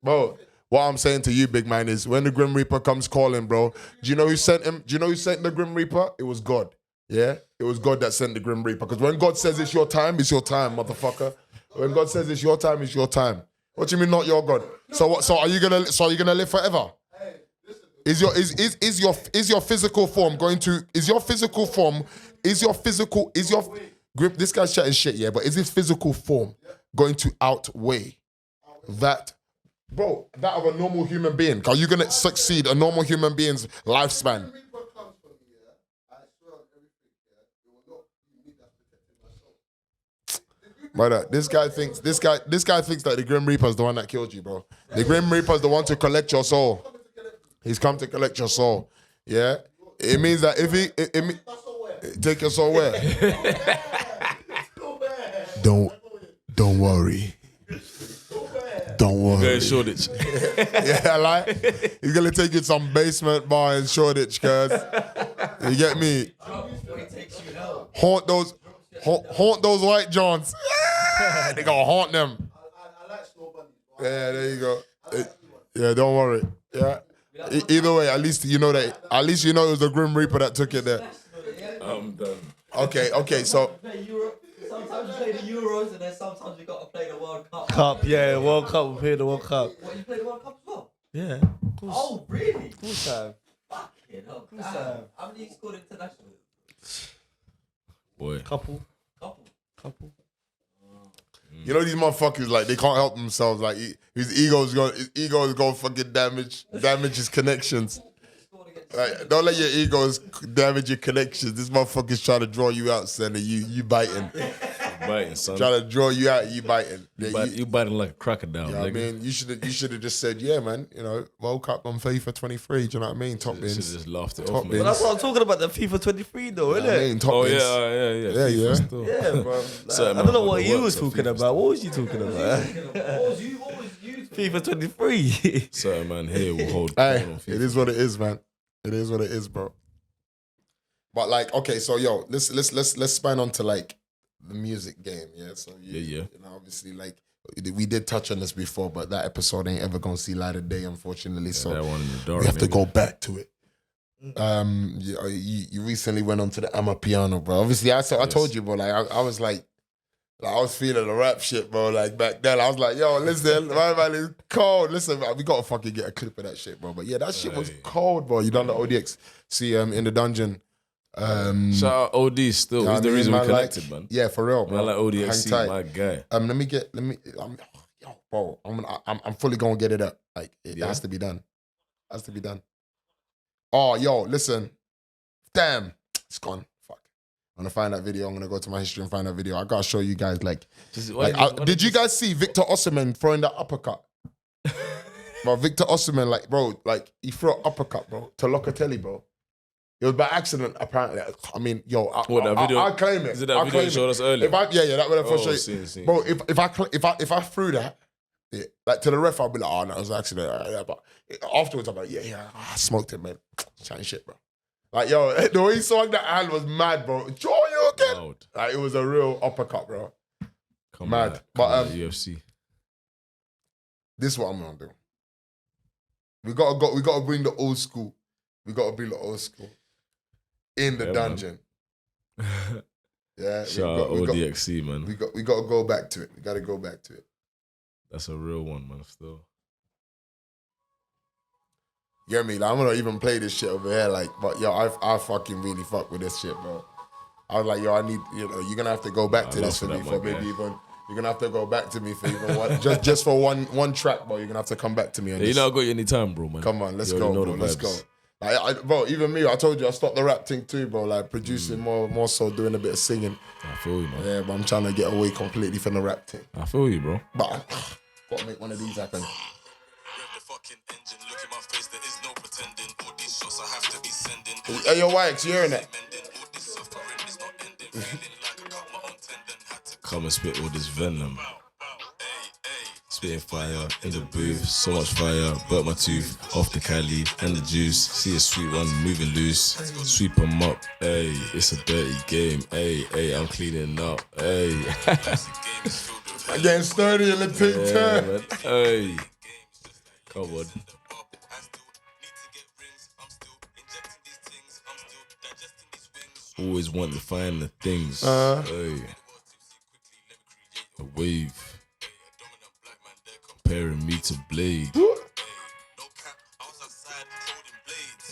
Bro, what I'm saying to you, big man, is when the Grim Reaper comes calling, bro, do you know who sent him? Do you know who sent the Grim Reaper? It was God. Yeah? It was God that sent the Grim Reaper. Because when God says it's your time, motherfucker. When God says it's your time, it's your time. What do you mean not your God? So what? So are you gonna live forever? Is your physical form going to? Is your grip? This guy's chatting shit, yeah. But is his physical form going to outweigh that, bro? That of a normal human being? Are you gonna succeed a normal human being's lifespan? Brother, this guy thinks that the Grim Reaper is the one that killed you, bro. The Grim Reaper is the one to collect your soul. He's come to collect your soul. Yeah? It means that if he take your soul where? Don't worry. Don't worry. Go in Shoreditch. Yeah, like he's gonna take you to some basement bar in Shoreditch, cuz. You get me? Haunt those white Johns. Yeah, they gonna haunt them. Yeah, there you go. Yeah, don't worry. Yeah. Either way, at least you know it was the Grim Reaper that took it there. I'm done. Okay, so Sometimes you play the Euros and then sometimes you got to play the World Cup. World Cup. We play the World Cup. What, you play the World Cup as well? Yeah. Oh, really? Of course I have. Fucking hell. have. How many you scored internationally? Boy. Couple. you know these motherfuckers like they can't help themselves. Like his ego is going fucking damage his connections. Like, don't let your egos damage your connections. This motherfucker's trying to draw you out, son, and you biting. Biting, son. Trying to draw you out, you biting. You biting like a crocodile, You know what I nigga. mean? You should have just said, yeah, man, you know, World Cup on FIFA 23, do you know what I mean? Top Should bins. just laughed it Top off, man. bins. But that's what I'm talking about, the FIFA 23 though, You know isn't what I it? mean? Top Oh, bins. yeah. Yeah, yeah. Still. Yeah, bro. Certain I don't know man what put the you work was for talking FIFA about. What was you talking about? What was you FIFA 23. Certain man here will hold. Hey, on FIFA. it is what it is, man. It is what it is, bro. But like, okay, so yo, let's span on to like the music game, yeah. So Yeah. You know, obviously, like we did touch on this before, but that episode ain't ever gonna see light of day, unfortunately. So that one in the dark, we have to nigga. go back to it. You recently went on to the Amapiano, bro. Obviously, I told you, bro. Like I was like I was feeling the rap shit, bro. Like back then, I was like, yo, listen, my man is cold. Listen, man, we gotta fucking get a clip of that shit, bro. But yeah, that shit was cold, bro. You done the ODX, see, in the dungeon. Shout out OD still. You know He's what the I mean? reason we Man, connected, like, man. Yeah, for real, bro. Man, like ODXC, Hang tight. my guy. Bro, I'm fully gonna get it up. Like it Yeah? has to be done. Has to be done. Oh, yo, listen. Damn, it's gone. Fuck. I'm gonna find that video. I'm gonna go to my history and find that video. I gotta show you guys. Did you guys see Victor Osimhen throwing that uppercut? Bro, Victor Osimhen, like he threw an uppercut, bro, to Locatelli, bro. It was by accident, apparently. I mean, yo, What, that video? I'll claim it. Is it that I'll video claim you showed it. us earlier? Yeah, that would have seen. Bro, if I threw that, yeah, like to the ref, I'll be like, oh no, it was an accident. Yeah, but afterwards, I'm like, yeah, I smoked it, man. Chatting shit, bro. Like, yo, the way he swung that hand was mad, bro. Joe, you again? Loud. Like, it was a real uppercut, bro. Come Mad. back, But UFC. this is what I'm gonna do. We gotta bring the old school. We gotta bring the old school in the Yeah, dungeon. Yeah, Shout out ODXC, man. we gotta go back to it. We gotta go back to it. That's a real one, man. Still. You get me? Like, I'm gonna even play this shit over here, like, but yo, I fucking really fuck with this shit, bro. I was like, yo, I need, you're gonna have to go back to I this for love me that, for my maybe guy. even. You're gonna have to go back to me for even one, just for one track, bro. You're gonna have to come back to me. And Yeah, you just, know I got you anytime, bro, man. come on, let's You go, already know bro. the Let's go. vibes. Like, bro, even me, I told you I stopped the rap thing too, bro. Like producing more so doing a bit of singing. I feel you, man. Yeah, but I'm trying to get away completely from the rap thing. I feel you, bro. But I gotta make one of these happen. Hey, yo, Wax, you hearing that? Come and spit all this venom. Spitting fire in the booth, so much fire. Burnt my tooth off the Cali and the juice. See a sweet one moving loose. Sweep 'em up, ayy. It's a dirty game, ayy. I'm cleaning up, ayy. I'm getting sturdy in the ting Yeah, turn. man. Ayy. Come on. Always want to find the things. Hey. A wave. Comparing me to Blade.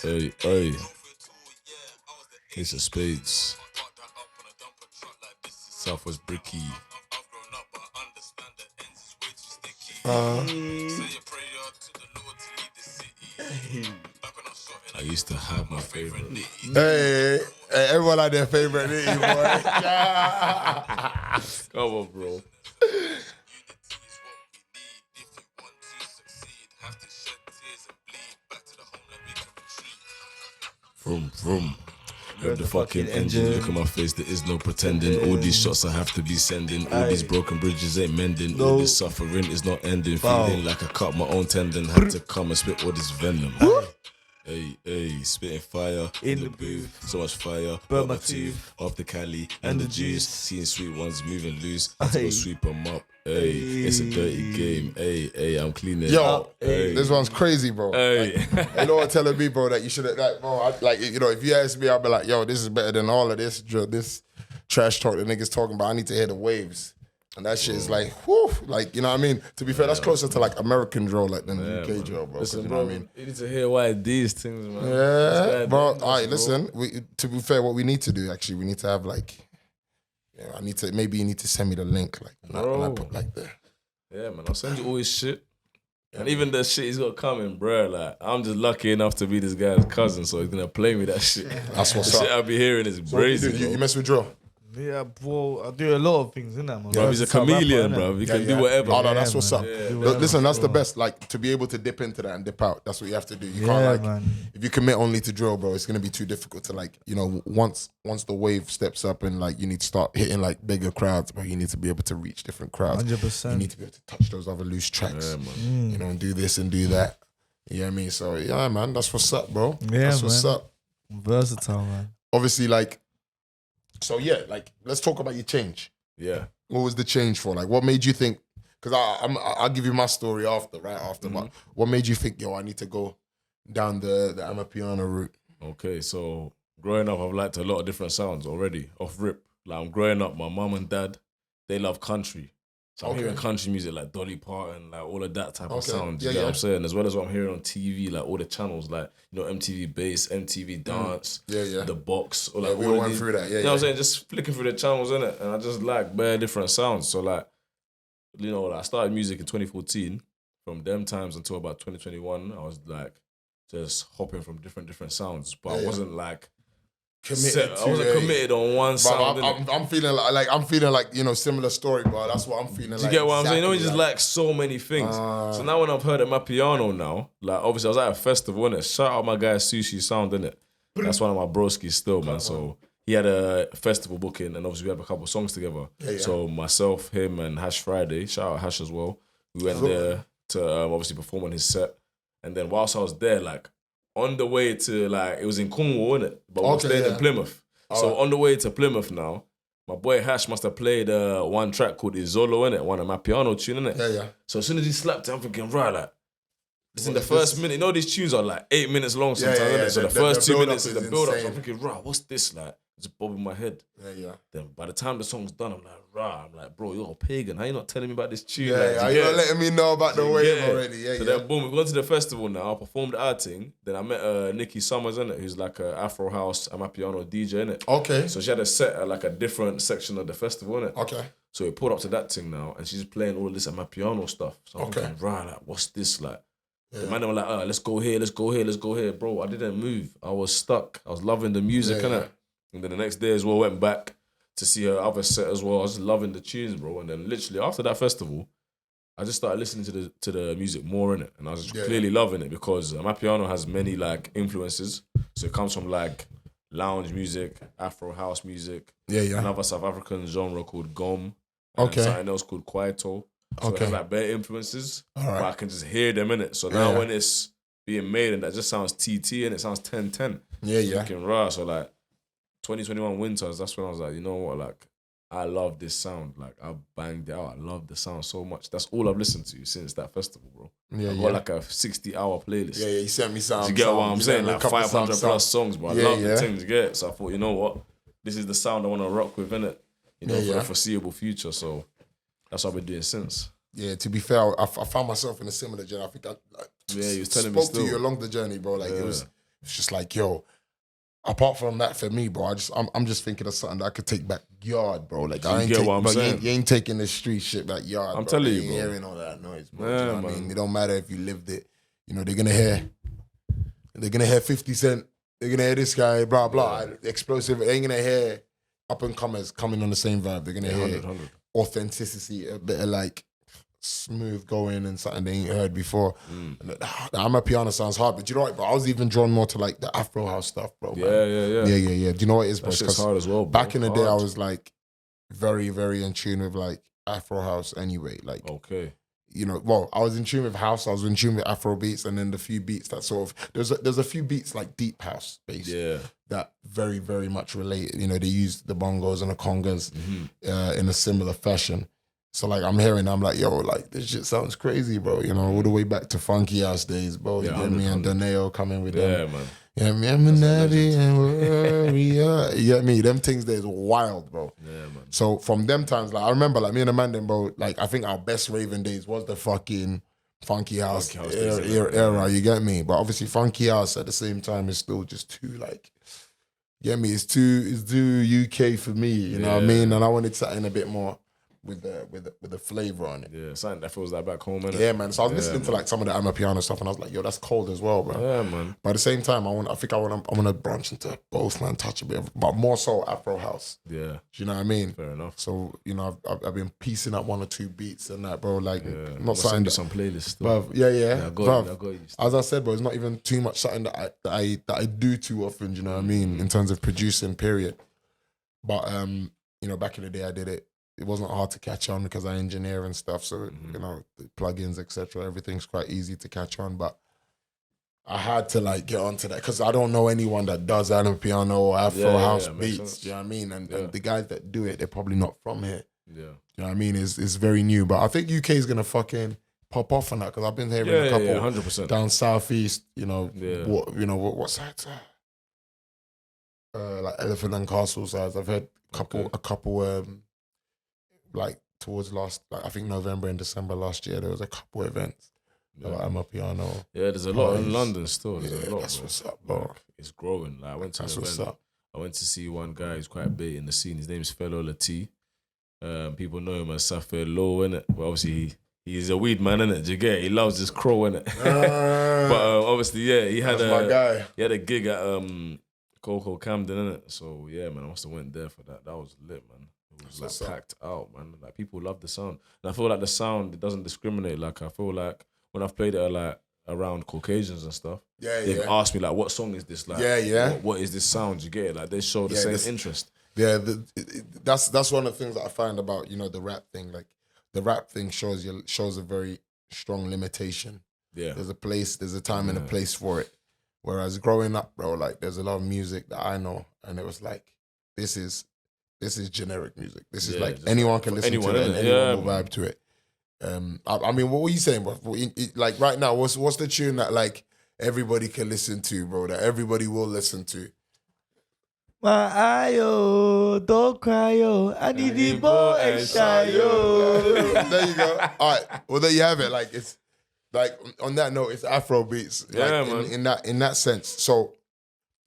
Hey. Ace of Spades. Southwest Bricky. I used to have my favorite. Hey, everyone had their favorite nitty, boy. Come on, bro. Vroom, vroom. Grab the fucking engine. Look at my face, there is no pretending. All these shots I have to be sending. All these broken bridges ain't mending. All this suffering is not ending. Feeling like I cut my own tendon. Had to come and spit all this venom. Hey, spitting fire in the booth. So much fire, burn my tooth. Off the Cali and the juice. Seeing sweet ones moving loose. I have to go sweep them up. Hey, it's a dirty game. Hey, I'm cleaning. Yo, this one's crazy, bro. Hey. Like, you know what telling me, bro, that you should have, like, bro, if you ask me, I'll be like, yo, this is better than all of this trash talk the niggas talking about. I need to hear the waves. And that shit is like, whew, like, you know what I mean? To be fair, that's closer to like American drill like than the UK drill, bro. Listen, you know bro, what I mean? you need to hear why these things, man. Yeah, bro. All right, listen. To be fair, what we need to do, actually, we need to have like, maybe you need to send me the link, like, and I put like the. Yeah, man, I'll send you all his shit. And even the shit he's got coming, bro. Like, I'm just lucky enough to be this guy's cousin, so he's gonna play me that shit. That's what's the up. shit I'll be hearing is So brazy. you mess with drill? Yeah, bro, I do a lot of things, innit, man? Bro, he's a chameleon, bro. He can do whatever. Oh, no, that's what's up. Yeah. Listen, that's the best. Like, to be able to dip into that and dip out, that's what you have to do. You can't, like, if you commit only to drill, bro, it's going to be too difficult to, like, you know, once the wave steps up and, like, you need to start hitting, like, bigger crowds, bro, you need to be able to reach different crowds. 100%. You need to be able to touch those other loose tracks, you know, and do this and do that. You know what I mean? So, yeah, man, that's what's up, bro. Yeah, that's what's up. Versatile, man. Obviously, like, so, yeah, like, let's talk about your change. Yeah. What was the change for? Like, what made you think? Because I'll give you my story after. But what made you think, yo, I need to go down the Amapiano route? Okay, so growing up, I've liked a lot of different sounds already, off rip. Like, I'm growing up, my mum and dad, they love country. So I'm hearing country music like Dolly Parton, like all of that type of sound. You get what I'm saying? As well as what I'm hearing on TV, like all the channels, like, you know, MTV Bass, MTV Dance, The Box. Or like we all went these, through that, you know what I'm saying? Just flicking through the channels, innit? And I just like bare different sounds. So like, you know, I started music in 2014. From them times until about 2021, I was like just hopping from different sounds. But I wasn't like committed. I wasn't committed on one sound. I'm feeling like you know, similar story, bro. That's what I'm feeling. Do you get what I'm saying? You know, you just like so many things. So now when I've heard Amapiano now, like obviously I was at a festival, innit? Shout out my guy Sushi Sound, innit? That's one of my broskies still, man. So he had a festival booking, and obviously we have a couple of songs together. So myself, him, and Hash Friday. Shout out Hash as well. We went there to obviously perform on his set, and then whilst I was there, like, on the way to, like, it was in Cornwall, innit? But we were staying in Plymouth. So on the way to Plymouth now, my boy Hash must have played one track called Izolo, innit? One of my piano tune, innit? Yeah. So as soon as he slapped it, I'm thinking, right, like, listen, the first minute, you know these tunes are like 8 minutes long sometimes, innit? So the first 2 minutes is the build-up. So I'm thinking, right, what's this, like? It's bobbing my head. Yeah. Then by the time the song's done, I'm like, rah. I'm like, bro, you're a pagan. How you not telling me about this tune? You're not letting me know about the wave already. So then, boom, we've gone to the festival now. I performed our thing. Then I met Nikki Summers, innit, who's like a Afro House Amapiano DJ, innit? Okay. So she had a set at like a different section of the festival, innit? Okay. So we pulled up to that thing now, and she's playing all of this Amapiano stuff. So I'm thinking, right, like, what's this like? The man were like, let's go here. Bro, I didn't move. I was stuck. I was loving the music, innit? And then the next day as well, went back to see her other set as well. I was just loving the tunes, bro. And then literally after that festival, I just started listening to the music more, in it, and I was just clearly loving it because Amapiano has many like influences. So it comes from like lounge music, Afro house music, another South African genre called Gom, and something else called Kwaito. So it has like bare influences, but I can just hear them in it. So now when it's being made and that just sounds TT and it sounds 10-10. Thinking, right, so like 2021 winters, that's when I was like, you know what, like, I love this sound. Like, I banged it out. I love the sound so much. That's all I've listened to since that festival, bro. I've got like a 60-hour playlist. You sent me some. Do you get what I'm saying? Like 500 plus songs, bro. I love the things, you get it? So I thought, you know what? This is the sound I want to rock with, innit? You know, for the foreseeable future. So that's what I've been doing since. Yeah, to be fair, I found myself in a similar journey. I think I you was telling me spoke to you along the journey, bro. Like, it's just like, yo, apart from that for me, bro, I'm just thinking of something that I could take back yard, bro. Like, I ain't what I'm saying? You ain't taking the street shit back yard. I'm telling you, ain't bro. hearing all that noise, bro. You know what I mean? It don't matter if you lived it. You know, they're gonna hear 50 Cent. They're gonna hear this guy, blah blah. Explosive. They ain't gonna hear up and comers coming on the same vibe. They're gonna hear 100. authenticity, a bit of like smooth going and something they ain't heard before. And the Amapiano sounds hard, but you know what, bro? I was even drawn more to like the Afro house stuff, bro. Man. Yeah. Do you know what it is, bro? That shit's hard as well, bro. Back in the day, I was like very, very in tune with like Afro house anyway. Like, okay. You know, well, I was in tune with house, I was in tune with Afro beats, and then the few beats that sort of there's a few beats like deep house based that very, very much relate. You know, they use the bongos and the congas in a similar fashion. So like I'm hearing, I'm like, yo, like this shit sounds crazy, bro. You know, all the way back to funky house days, bro. You get me? And Doneo coming with them. Yeah, man. Yeah, me, I'm a nutty and warrior. You get me? Them things there is wild, bro. Yeah, man. So from them times, like I remember, like me and Amanda, bro, like I think our best raving days was the fucking funky house era. You get me? But obviously, funky house at the same time is still just too like, you get me? It's too UK for me. You know what I mean? And I wanted something a bit more with the flavor on it. Yeah, something that feels like back home, innit? Yeah, man. So I was listening to like some of the Amapiano stuff, and I was like, yo, that's cold as well, bro. Yeah, man. But at the same time, I want to branch into both, man. Touch a bit, but more so Afro house. Yeah. Do you know what I mean? Fair enough. So you know, I've been piecing up 1 or 2 beats and that, bro. Like, not send you something. some playlists. Bruv, yeah. I got you. As I said, bro, it's not even too much something that I do too often. Do you know what I mean? In terms of producing, period. But you know, back in the day, I did it. It wasn't hard to catch on because I engineer and stuff. So, you know, the plugins, etc. Everything's quite easy to catch on. But I had to like get onto that because I don't know anyone that does Amapiano or Afro house beats. Do you know what I mean? And the guys that do it, they're probably not from here. Yeah. Do you know what I mean? It's very new. But I think UK is going to fucking pop off on that because I've been hearing a couple 100%. down southeast, you know, what sides? Like Elephant and Castle sides. I've heard a couple like towards I think November and December last year, there was a couple events. Like Amapiano. Yeah, there's a lot in London still. There's a lot, that's bro. what's up, bro. Like, it's growing. Like I went to That's an what's event. up. I went to see one guy who's quite big in the scene. His name's Fellow Lati. People know him as Safir Low, innit? Well, obviously he's a weed man, innit? Do you get it? He loves his crow, innit? But obviously, he had my guy. He had a gig at Koko Camden, innit? So yeah, man, I must have went there for that. That was lit, man. It was like packed out, man. Like people love the sound, and I feel like the sound, it doesn't discriminate. Like I feel like when I've played it like around Caucasians and stuff, they've asked me like, what song is this? Like, what is this sound? You get it? Like they show the same interest. Yeah, that's one of the things that I find about, you know, the rap thing. Like the rap thing shows a very strong limitation. Yeah, there's a time and a place for it. Whereas growing up, bro, like there's a lot of music that I know, and it was like, this is generic music. This is like anyone can listen to it and anyone will vibe to it. I mean, what were you saying, bro? Like right now, what's the tune that like everybody can listen to, bro? That everybody will listen to? My ayo, don't cry yo. I need the boy extra yo. There you go. All right. Well, there you have it. Like it's like on that note, it's Afro beats. Yeah, like, man. In that sense. So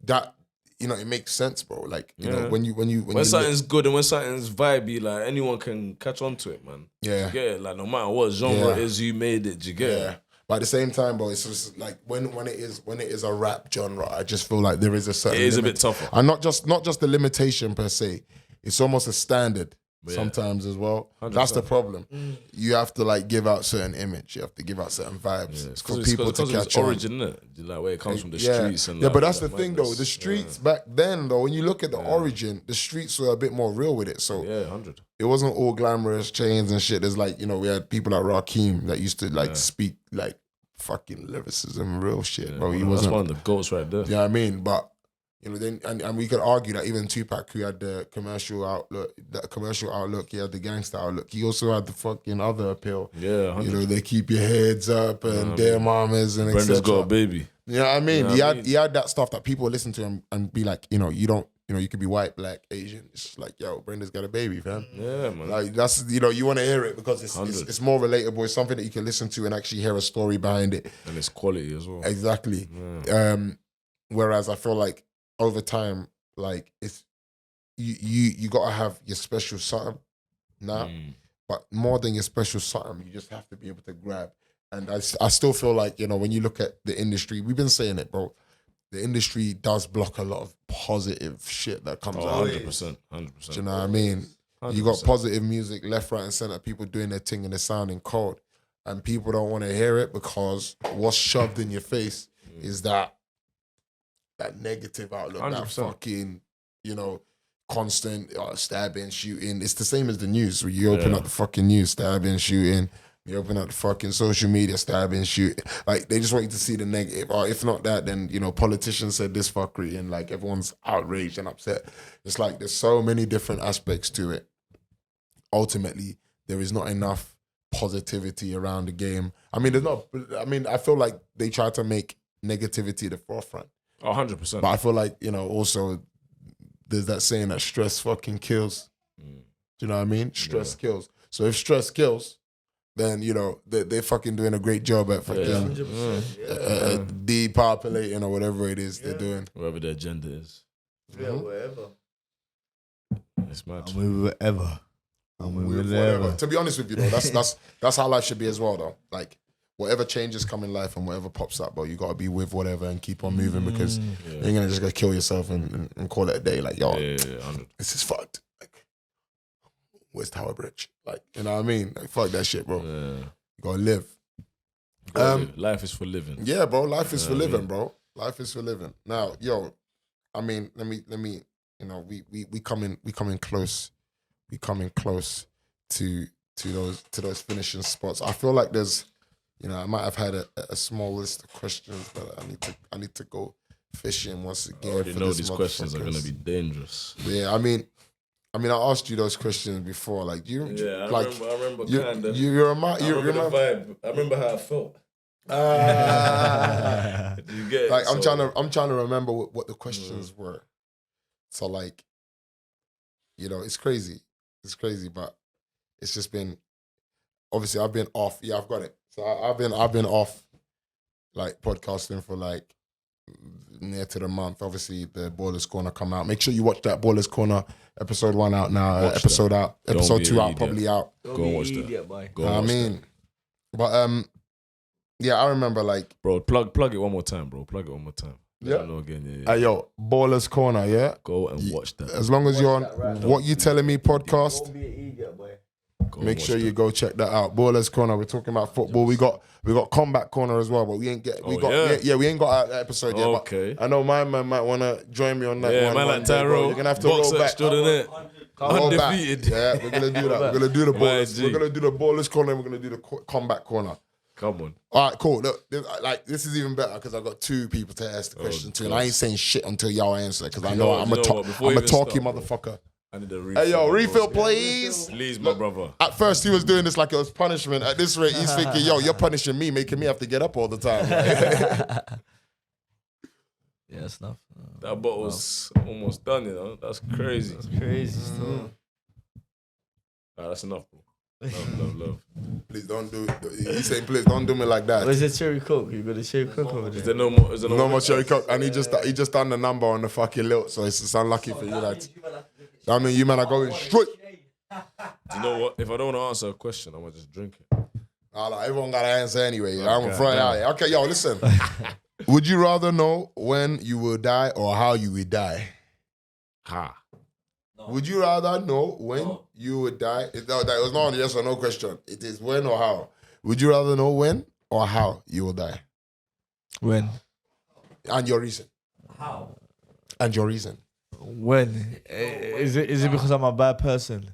that, you know, it makes sense, bro. Like, you know, when something's good and when something's vibey, like anyone can catch on to it, man. Yeah. You get it? Like no matter what genre it is you made it, you get it? But at the same time, bro, it's just like when it is a rap genre, I just feel like there is a certain. It is a bit tougher, and not just the limitation per se. It's almost a standard sometimes as well. 100%. That's the problem. You have to like give out certain image. You have to give out certain vibes for people to catch on. Origin, innit? Like where it comes from the streets and but that's the thing though. The streets back then though, when you look at the origin, the streets were a bit more real with it. So 100. It wasn't all glamorous chains and shit. There's like, you know, we had people like Rakim that used to like speak like fucking lyricism, real shit, bro. He wasn't. That's one of the goats right there. Yeah, you know what I mean, but you know, then and we could argue that even Tupac, who had the commercial outlook, he had the gangster outlook. He also had the fucking other appeal. Yeah, 100. You know, they keep your heads up and their mamas and Brenda's etc. got a baby. You know what I mean? He had that stuff that people listen to him and be like, you know, you could be white, black, Asian. It's just like, yo, Brenda's got a baby, fam. Yeah, man. Like that's, you know, you want to hear it because it's more relatable. It's something that you can listen to and actually hear a story behind it. And it's quality as well. Exactly. Yeah. Whereas I feel like over time, like it's you gotta have your special something now, but more than your special something, you just have to be able to grab. And I still feel like, you know, when you look at the industry, we've been saying it, bro. The industry does block a lot of positive shit that comes out. 100%. Do you know what I mean? You got 100%. positive music left, right, and center. People doing their thing and they're sounding cold, and people don't want to hear it because what's shoved in your face is that negative outlook, 100%. that fucking, constant stabbing, shooting. It's the same as the news. Where you open up the fucking news, stabbing, shooting. You open up the fucking social media, stabbing, shooting. Like, they just want you to see the negative. Or if not that, then, politicians said this fuckery and, like, everyone's outraged and upset. It's like there's so many different aspects to it. Ultimately, there is not enough positivity around the game. I feel like they try to make negativity the forefront. 100%. But I feel like, also there's that saying that stress fucking kills. Do you know what I mean? Stress kills. So if stress kills, then, they're fucking doing a great job at fucking depopulating or whatever it is they're doing. Whatever their agenda is. Yeah, whatever. It's mad. I'm with whatever. Whatever. To be honest with you, though, that's how life should be as well, though. Like, whatever changes come in life and whatever pops up, bro, you got to be with whatever and keep on moving because you're going to just go kill yourself and call it a day. Like, yo, this is fucked. Like, where's Tower Bridge? Like, you know what I mean? Like, fuck that shit, bro. Yeah. You got to live. Life is for living. Yeah, bro. Life is for living, bro. Life is for living. Now, yo, let me. We coming close. We coming close to those finishing spots. I feel like there's, I might have had a small list of questions, but I need to go fishing once again. I already know these questions are gonna be dangerous. Yeah, I mean, I asked you those questions before. Like, do you? Yeah, like, I remember kind of. You remember the vibe. I remember how I felt. You get it? Like, I'm trying to remember what the questions were. So, like, it's crazy. It's crazy, but it's just been. Obviously, I've been off. Yeah, I've got it. So I've been off, like, podcasting for like near to the month. Obviously, the Ballers Corner come out. Make sure you watch that Ballers Corner episode 1 out now. Episode 2 out, probably out. Go and watch that. But yeah, I remember, like, bro, plug it one more time, bro. Plug it one more time. Yeah. I don't know again. Yeah. Yo, Ballers Corner, yeah. Go and watch that. As long as you're on What You Telling Me podcast. Don't be an idiot, boy. Make sure you go check that out. Ballers Corner. We're talking about football. We got Combat Corner as well, but we ain't got that episode yet. Okay. But I know my man might want to join me on that. Yeah, one. man, like Tyro. You're gonna have to roll back. Undefeated. Yeah, we're gonna do that. We're gonna do the Ballers. We're gonna do the Ballers Corner. We're gonna do the Combat Corner. Come on. All right, cool. Look, this is even better because I got 2 people to ask the question to, and I ain't saying shit until y'all answer because I know I'm a talky motherfucker. I need a refill. Hey, yo, refill, please. Please, my brother. At first, he was doing this like it was punishment. At this rate, he's thinking, yo, you're punishing me, making me have to get up all the time. Yeah, that's enough. That bottle's almost done, That's crazy. That's crazy stuff. That's enough, bro. Love. Please don't do it. He's saying, please don't do me like that. Where's the cherry coke? You got a cherry coke over there? Is there no more? No more cherry coke. And he just done the number on the fucking lilt, so it's unlucky for you lads. I mean, you man are going straight. Do you know what? If I don't want to answer a question, I'm gonna just drink it. Everyone got to answer anyway. I'm gonna throw it out here. Okay, yo, listen. Would you rather know when you will die or how you will die? Ha. Would you rather know when you would die? That was not a yes or no question. It is when or how. Would you rather know when or how you will die? When? And your reason. How? And your reason. When? Is it because I'm a bad person?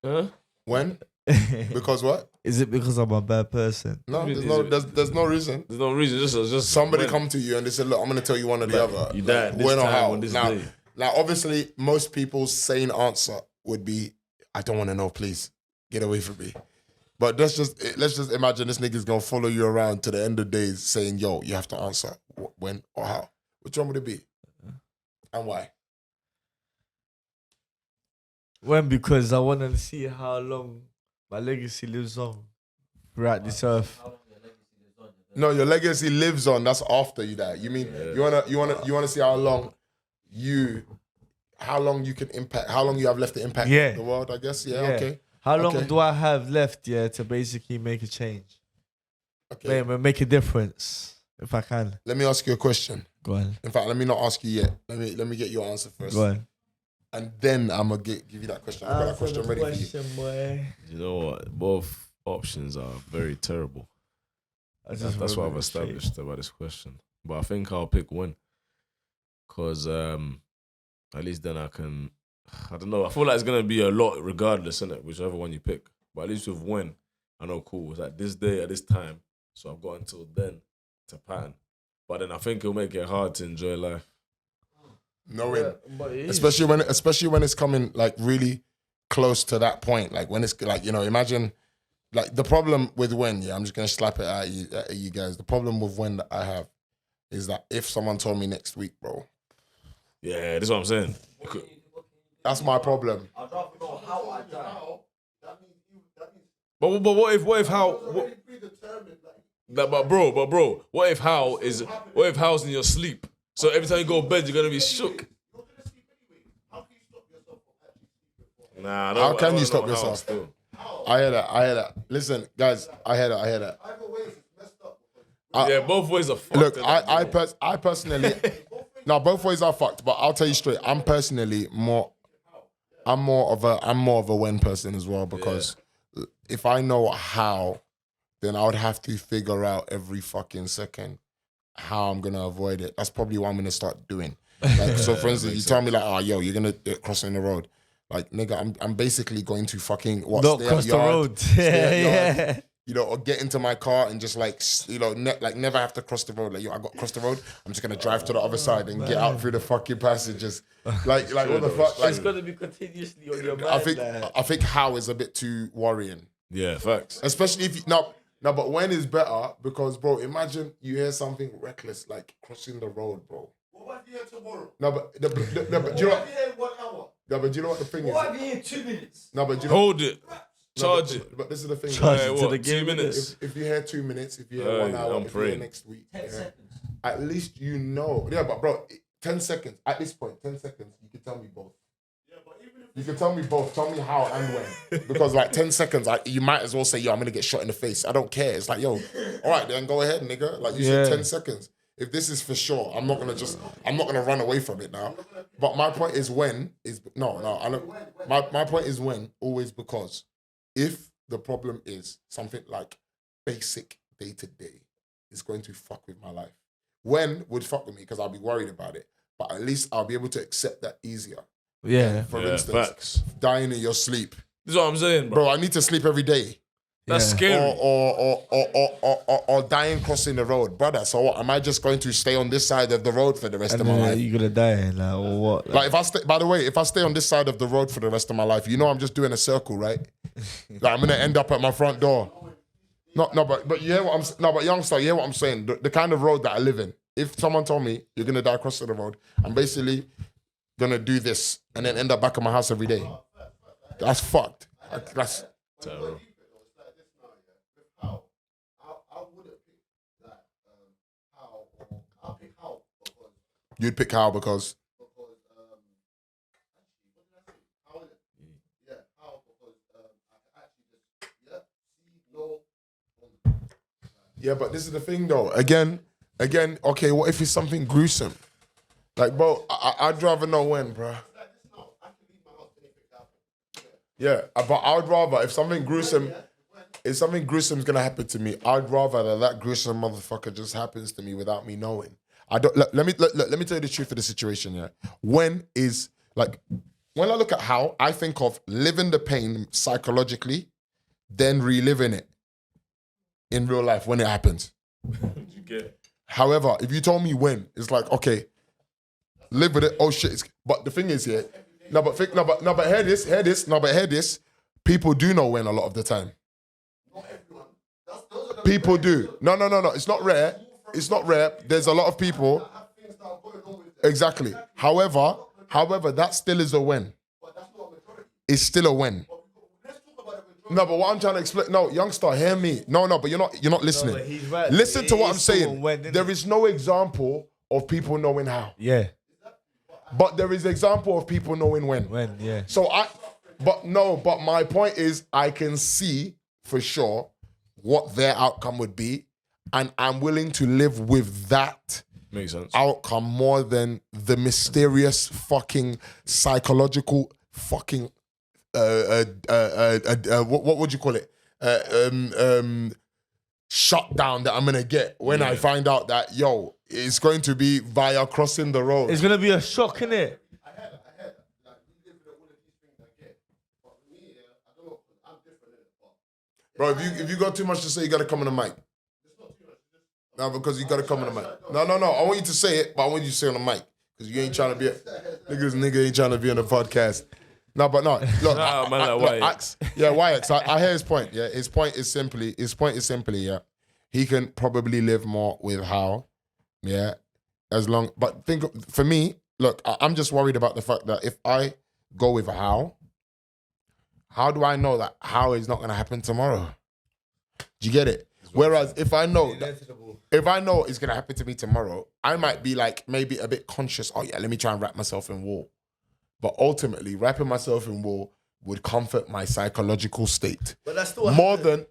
Huh? When? Because what? Is it because I'm a bad person? No, there's no reason. There's no reason. Just somebody come to you and they said, look, I'm going to tell you one or the other. You died this when or time how. on this day. Now, obviously, most people's sane answer would be, I don't want to know, please. Get away from me. But let's just imagine this nigga's going to follow you around to the end of days saying, yo, you have to answer when or how. Which one would it be? And why? When? Because I want to see how long my legacy lives on throughout this earth. No, your legacy lives on. That's after you die. You mean you wanna see how long you can impact, how long you have left to impact the world, I guess. Yeah. Okay. How long do I have left, to basically make a change? Okay. Make a difference, if I can. Let me ask you a question. Go on. In fact, let me not ask you yet. Let me get your answer first. Go on. and then I'm gonna give you that question. I've got that question ready for you. boy. You know what? Both options are very terrible. That's what I've established about this question. But I think I'll pick when. Because at least then I can, I don't know, I feel like it's going to be a lot regardless, innit? Whichever one you pick. But at least with when, I know, cool, it's like this day at this time. So I've got until then to pattern. But then I think it'll make it hard to enjoy life. Knowing, especially when it's coming like really close to that point. Like when it's like, you know, imagine like the problem with when, yeah, I'm just gonna slap it at you guys. The problem with when that I have is that if someone told me next week, bro. Yeah, that's what I'm saying. That's my problem. I'd rather know how I die. But what if how? But bro, what if how's in your sleep? So every time you go to bed, you're gonna be shook. Nah, how can you stop yourself? I hear that. Listen, guys, I hear that. Yeah, both ways are fucked. Look, I personally, no, both ways are fucked. But I'll tell you straight, I'm more of a when person as well, because if I know how, then I would have to figure out every fucking second how I'm gonna avoid it. That's probably what I'm gonna start doing. Like, so for instance, you tell me like, oh, yo, you're gonna crossing the road. Like, nigga, I'm basically going to fucking not cross the road. Yeah. You know, or get into my car and just like, you know, never have to cross the road. Like, yo, I got to cross the road. I'm just gonna drive to the other side and get out through the fucking passages. Like what the fuck? Like, it's gonna be continuously on your mind. I think how is a bit too worrying. Yeah, facts. Especially if you no, but when is better, because bro, imagine you hear something reckless like crossing the road, bro. What have you here tomorrow? No, but do you know? What have you here 1 hour? No, but do you know what the thing is? What have you here 2 minutes? No, but do you know? Hold it. Charge it. But this is the thing. Charge it to what, the game. 2 minutes? If you hear 2 minutes, if you hear 1 hour, I'm if you hear praying. next week, 10 seconds. at least you know. Yeah, but bro, 10 seconds. At this point, 10 seconds, you can tell me both. Yeah, but even if You can tell me both. Tell me how and when. Because like 10 seconds, you might as well say, yo, I'm gonna get shot in the face. I don't care. It's like, yo, all right, then go ahead, nigga. Like you said, 10 seconds. If this is for sure, I'm not gonna run away from it now. But my point is when is no. I don't. My point is when, always, because if the problem is something like basic day to day, it's going to fuck with my life. When would fuck with me because I'll be worried about it. But at least I'll be able to accept that easier. Yeah. For instance, facts. dying in your sleep. This is what I'm saying, bro. Bro, I need to sleep every day. That's scary. Or dying crossing the road. Brother, so what? Am I just going to stay on this side of the road for the rest of my life? You're gonna die, like, or what? Like if I stay, by the way, if I stay on this side of the road for the rest of my life, you know I'm just doing a circle, right? Like I'm gonna end up at my front door. No, but you hear what but youngster, you hear what I'm saying? The kind of road that I live in. If someone told me you're gonna die crossing the road, I'm basically gonna do this and then end up back at my house every day. That's fucked. That's terrible. You'd pick how because yeah, but this is the thing though. Again, okay, what if it's something gruesome? Like, bro, I'd rather know when, bro. Yeah, but I would rather if something gruesome's gonna happen to me, I'd rather that gruesome motherfucker just happens to me without me knowing. I don't. Let me tell you the truth of the situation. Yeah, when I look at how, I think of living the pain psychologically, then reliving it in real life when it happens. You get it. However, if you told me when, it's like, okay, live with it. Oh shit! But the thing is, yeah, but hear this. People do know when a lot of the time. not everyone. People do. No. It's not rare. It's not rare. There's a lot of people. Exactly. However, that still is a when. It's still a when. No, but what I'm trying to explain. No, youngster, hear me. No, but you're not listening. No, he's right. Listen to what I'm still saying. when, isn't There it? is no example of people knowing how. Yeah. But there is example of people knowing when. When, yeah. So but my point is I can see for sure what their outcome would be, and I'm willing to live with that Makes sense. outcome more than the mysterious fucking psychological fucking what would you call it? Shutdown that I'm gonna get when I find out that it's going to be via crossing the road. It's gonna be a shock, innit? I had like you live with all of these things I get. But for me, I don't know, I'm different in it. But Bro, if you got too much to say, you gotta come on the mic. No, because you gotta come on the mic. No. I want you to say it, but I want you to say it on the mic. Because you ain't trying to be nigga ain't trying to be on the podcast. No, but no. Look, Nah, man, like YX. YX. I hear his point. Yeah, his point is simply, yeah, he can probably live more with how, yeah, but for me, look, I'm just worried about the fact that if I go with how do I know that how is not gonna happen tomorrow? Do you get it? Whereas if I know it's gonna happen to me tomorrow, I might be like maybe a bit conscious. Oh yeah, let me try and wrap myself in wool. But ultimately, wrapping myself in wool would comfort my psychological state. But that's still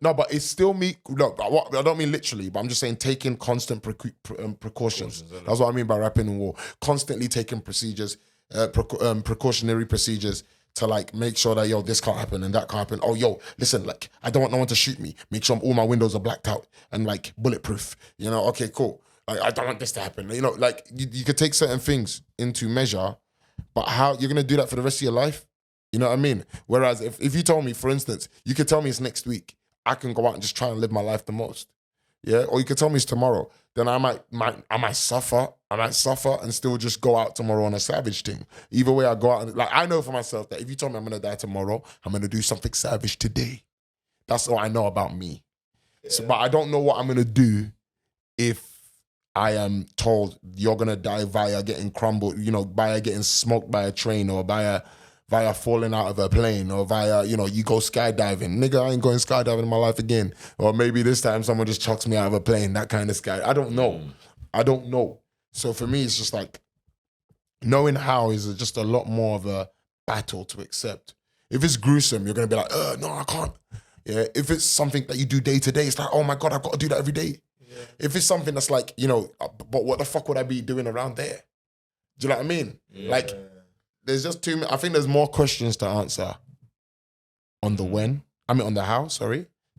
but it's still me. Look, I don't mean literally, but I'm just saying taking constant precautions. That's what I mean by wrapping in wool. Constantly taking precautionary procedures to like make sure that this can't happen and that can't happen. Oh listen, like I don't want no one to shoot me. Make sure all my windows are blacked out and like bulletproof. Okay, cool. Like I don't want this to happen. Like you could take certain things into measure. But how you're gonna do that for the rest of your life? You know what I mean? Whereas if you told me, for instance, you could tell me it's next week, I can go out and just try and live my life the most. Yeah? Or you could tell me it's tomorrow. Then I might suffer. I might suffer and still just go out tomorrow on a savage thing. Either way I go out, like I know for myself that if you told me I'm gonna die tomorrow, I'm gonna do something savage today. That's all I know about me. Yeah. So, but I don't know what I'm gonna do if I am told you're gonna die via getting crumbled, via getting smoked by a train or via falling out of a plane or via, you go skydiving. Nigga, I ain't going skydiving in my life again. Or maybe this time someone just chucks me out of a plane, that kind of sky. I don't know. So for me, it's just like, knowing how is just a lot more of a battle to accept. If it's gruesome, you're gonna be like, no, I can't. Yeah. If it's something that you do day to day, it's like, oh my God, I've got to do that every day. Yeah. If it's something that's like, but what the fuck would I be doing around there? Do you know what I mean? Yeah. Like, there's just too many. I think there's more questions to answer on the on the how,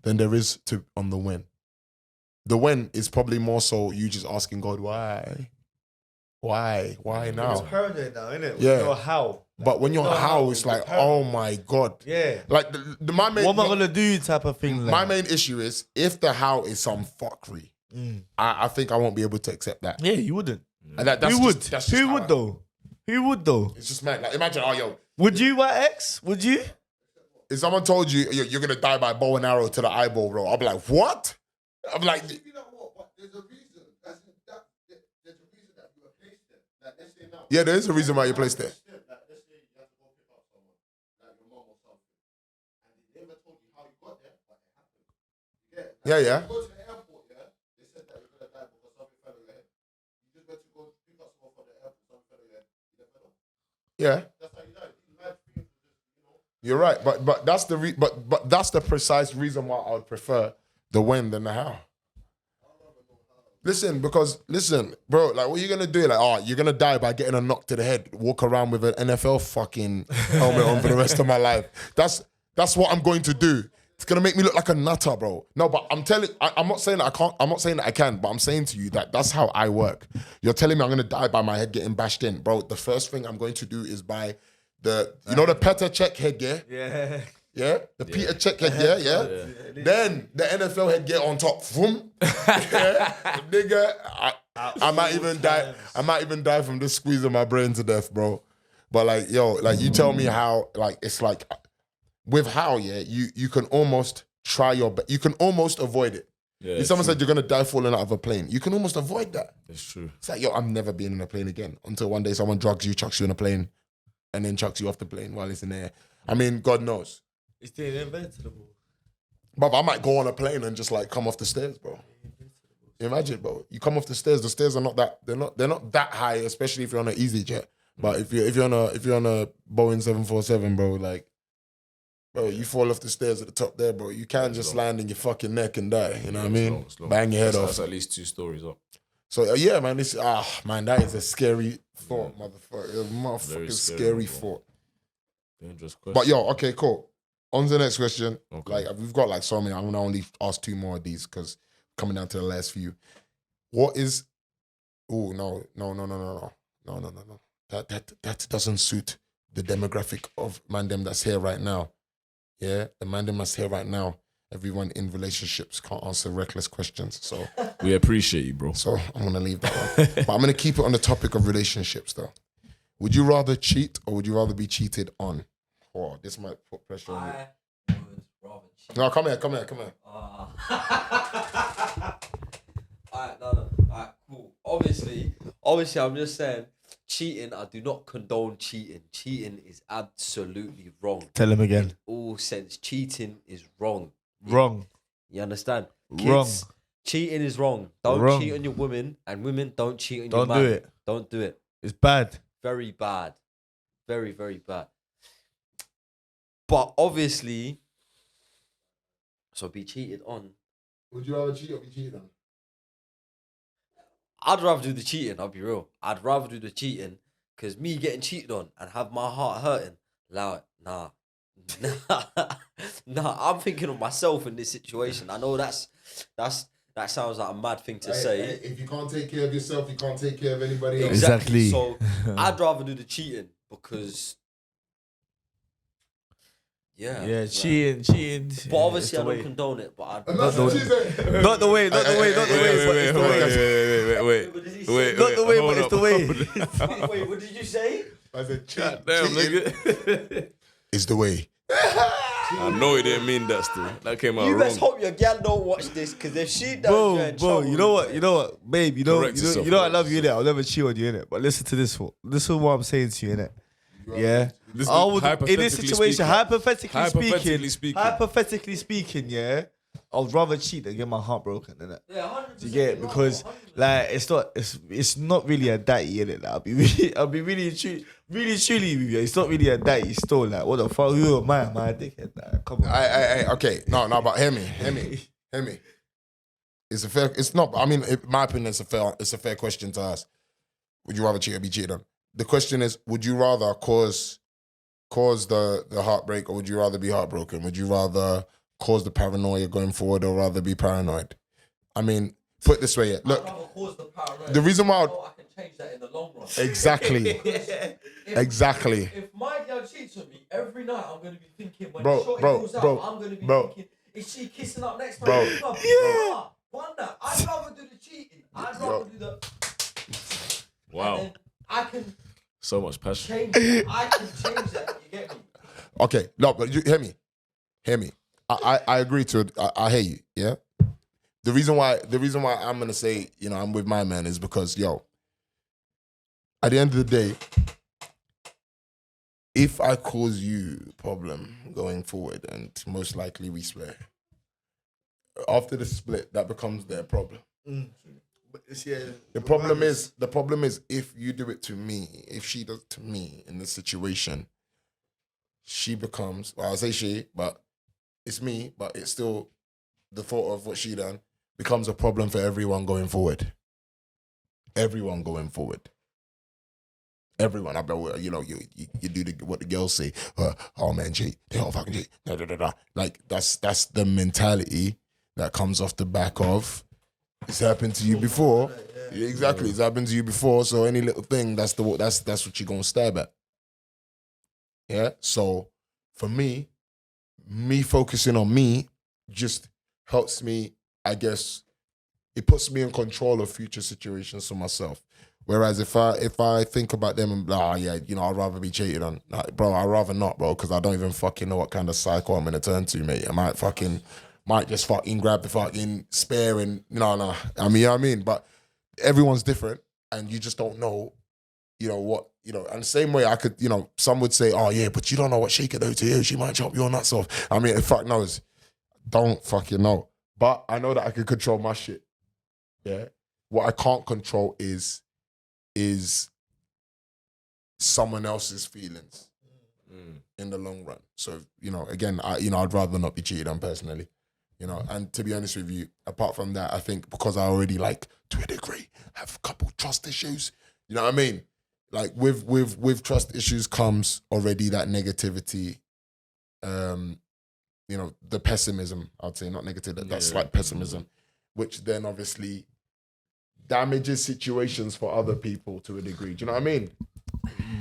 than there is on the when. The when is probably more so you just asking God, why? Why now? It's paranoid now, isn't it? Yeah. Your how. But when you're how, it's like, oh my God. Yeah. Like, my main... What am I going to do type of thing? My main issue is, if the how is some fuckery, I think I won't be able to accept that. Yeah, you wouldn't. And Who would? Who would though? Who would though? It's just mad. Like, imagine, Would you, YX? Would you? If someone told you, you're going to die by bow and arrow to the eyeball, bro, I'll be like, what? I'm like... You know what? But there's a reason. There's a reason that you were placed there. Like, let's say now... Yeah, there is a reason why you're placed there. Let's say you have to go pick up someone, like your mom or something, and they never told you how you got there, but it happened. Yeah. You go to the airport, they said that you're going to die because something fell on your head. You just went to go pick up someone from the airport, something fell on your head. You never know. Yeah. That's how you die. You lied for you, You're right, but that's that's the precise reason why I would prefer the when than the how. Listen, bro, like, what are you gonna do? Like, you're gonna die by getting a knock to the head, walk around with an NFL fucking helmet on for the rest of my life. That's what I'm going to do. It's gonna make me look like a nutter, bro. No, but I'm not saying that I can't, I'm not saying that I can, but I'm saying to you that that's how I work. You're telling me I'm gonna die by my head getting bashed in, bro. The first thing I'm going to do is buy the Petr Cech headgear. Yeah. Yeah, the Peter Cech headgear, yeah. Then the NFL headgear on top. Vroom. Yeah. Nigga, I might even die. I might even die from just squeezing my brain to death, bro. But like, you tell me how, like, it's like, with how, you can almost try you can almost avoid it. Yeah, if someone said you're gonna die falling out of a plane, you can almost avoid that. It's true. It's like, I'm never being in a plane again until one day someone drugs you, chucks you in a plane, and then chucks you off the plane while it's in the air. I mean, God knows. It's the inevitable. But I might go on a plane and just like come off the stairs, bro. Imagine, bro. You come off the stairs are not that they're not that high, especially if you're on an EasyJet. But if you're on a Boeing 747, bro, like, bro, you fall off the stairs at the top there, bro. You can't just land in your fucking neck and die. You know what I mean? Slow. Bang your head off. That's at least 2 stories up. So yeah, man, man, that is a scary thought, motherfucker. A motherfucking scary thought. Dangerous question. But yo, okay, cool. On to the next question. Okay. Like we've got like so many. I'm gonna only ask 2 more of these because coming down to the last few. What is? Oh no. That doesn't suit the demographic of mandem that's here right now. Yeah, the mandem that's here right now. Everyone in relationships can't answer reckless questions. So we appreciate you, bro. So I'm gonna leave that one. But I'm gonna keep it on the topic of relationships though. Would you rather cheat or would you rather be cheated on? Oh, this might put pressure on you. I would rather cheat. No, come here. Alright, no. Alright, cool. Obviously, I'm just saying, cheating, I do not condone cheating. Cheating is absolutely wrong. Tell him again. In all sense, cheating is wrong. Wrong. You understand? Kids, Wrong. Cheating is wrong. Don't Wrong. cheat on your women, and women don't cheat on Don't your man. do it. Don't do it. It's bad. Very bad. Very, very bad. But obviously, so be cheated on. Would you rather cheat or be cheated on? I'd rather do the cheating, I'll be real. I'd rather do the cheating because me getting cheated on and have my heart hurting, allow it. Nah, I'm thinking of myself in this situation. I know that sounds like a mad thing to say. If you can't take care of yourself, you can't take care of anybody else. Exactly. So I'd rather do the cheating because Yeah, cheating. But obviously I don't condone it, but I'd Not the way, but it's the way. Wait, Not the way, but it's the way. Wait, what did you say? I said, Damn, nigga. It's the way. I know he didn't mean that still. That came out You wrong. best hope your gal don't watch this, because if she does, you're in Bro, trouble. you know what, babe, you know Correct yourself, I love you, innit? I'll never cheat on you, innit? But listen to this, this is what I'm saying to you, innit? Yeah. This I would, in hypothetically this situation, speaking. hypothetically speaking, Hypothetically yeah, I'd rather cheat than get my heart broken, innit? Yeah, 100%. Do you get it? Because like it's not really a daddy, innit? Like, I'll be really truly with you. It's not really a daddy still. Like, what the fuck? Who am I? Am I a dickhead? Like, come on. Okay. No, but hear me. It's a fair. It's not. I mean, in my opinion, it's a fair question to ask. Would you rather cheat or be cheated on? The question is, would you rather cause the heartbreak, or would you rather be heartbroken? Would you rather cause the paranoia going forward, or rather be paranoid? I mean, put it this way, look. I'd rather cause the paranoia. The reason why I can change that in the long run. Exactly. Exactly. If my girl cheats on me every night, I'm gonna be thinking when Bro, the shorty bro, goes out, bro, I'm gonna be bro. thinking, is she kissing up next Bro. time? Yeah. Wonder. I'd rather do the cheating. I'd rather do the. Wow. And then I can So much passion. change that. I can change that. You get me? Okay, no, but you hear me. I agree to it. I hear you. Yeah. The reason why I'm gonna say, I'm with my man is because, at the end of the day, if I cause you problem going forward, and most likely we split, after the split, that becomes their problem. The problem is if you do it to me, if she does it to me in this situation, she becomes, well, I'll say she, but it's me, but it's still the thought of what she done becomes a problem for everyone going forward. Everyone going forward. Everyone. I bet, you do what the girls say. Oh man, cheat. They don't fucking cheat. Da, da, da, da. Like that's the mentality that comes off the back of it's happened to you before. Yeah, exactly. It's happened to you before. So any little thing, that's what you're gonna stab at. Yeah. So for me focusing on me just helps me, I guess, it puts me in control of future situations for myself. Whereas if I think about them and I'd rather be cheated on. Like, bro, I'd rather not, bro, because I don't even fucking know what kind of cycle I'm gonna turn to, mate. I might just fucking grab the fucking spare and no. I mean, you know what I mean? But everyone's different and you just don't know, what, and the same way I could, some would say, oh yeah, but you don't know what she could do to you. She might chop your nuts off. I mean, fuck knows. Don't fucking know. But I know that I can control my shit. Yeah. What I can't control is someone else's feelings in the long run. So, again, I'd rather not be cheated on personally. You know, and to be honest with you, apart from that, I think because I already like to a degree have a couple trust issues. You know what I mean? Like with trust issues comes already that negativity. You know, the pessimism. I'd say not negative. That slight pessimism, which then obviously damages situations for other people to a degree. Do you know what I mean?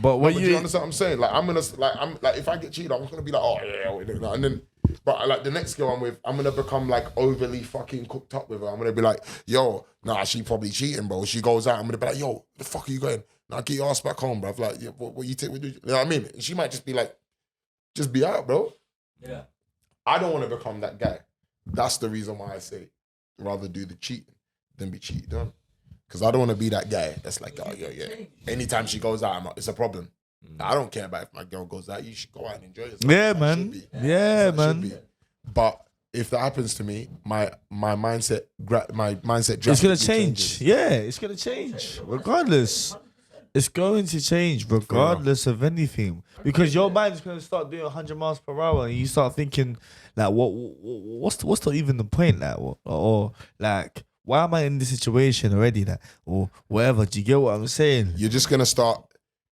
But But do you understand what I'm saying? Like I'm like if I get cheated, I'm gonna be like, oh yeah, and then. But like the next girl I'm with, I'm gonna become like overly fucking cooked up with her. I'm gonna be like, yo, nah, she probably cheating, bro. She goes out, I'm gonna be like, yo, the fuck are you going? Nah, get your ass back home, bro. Like, yeah, what you take with you? You know what I mean? And she might just be like, just be out, bro. Yeah. I don't want to become that guy. That's the reason why I say rather do the cheating than be cheated on. Because I don't want to be that guy that's like, oh, yeah. Anytime she goes out, it's a problem. I don't care about if my girl goes out. You should go out and enjoy yourself. Yeah, That man. should be. Yeah, That should man. be. But if that happens to me, my mindset It's gonna drastically change. changes. Yeah, it's gonna change. Regardless. It's going to change regardless of anything. Because your mind's gonna start doing 100 miles per hour and you start thinking like what's even the point? Like or like why am I in this situation already? Like, or whatever. Do you get what I'm saying? You're just gonna start.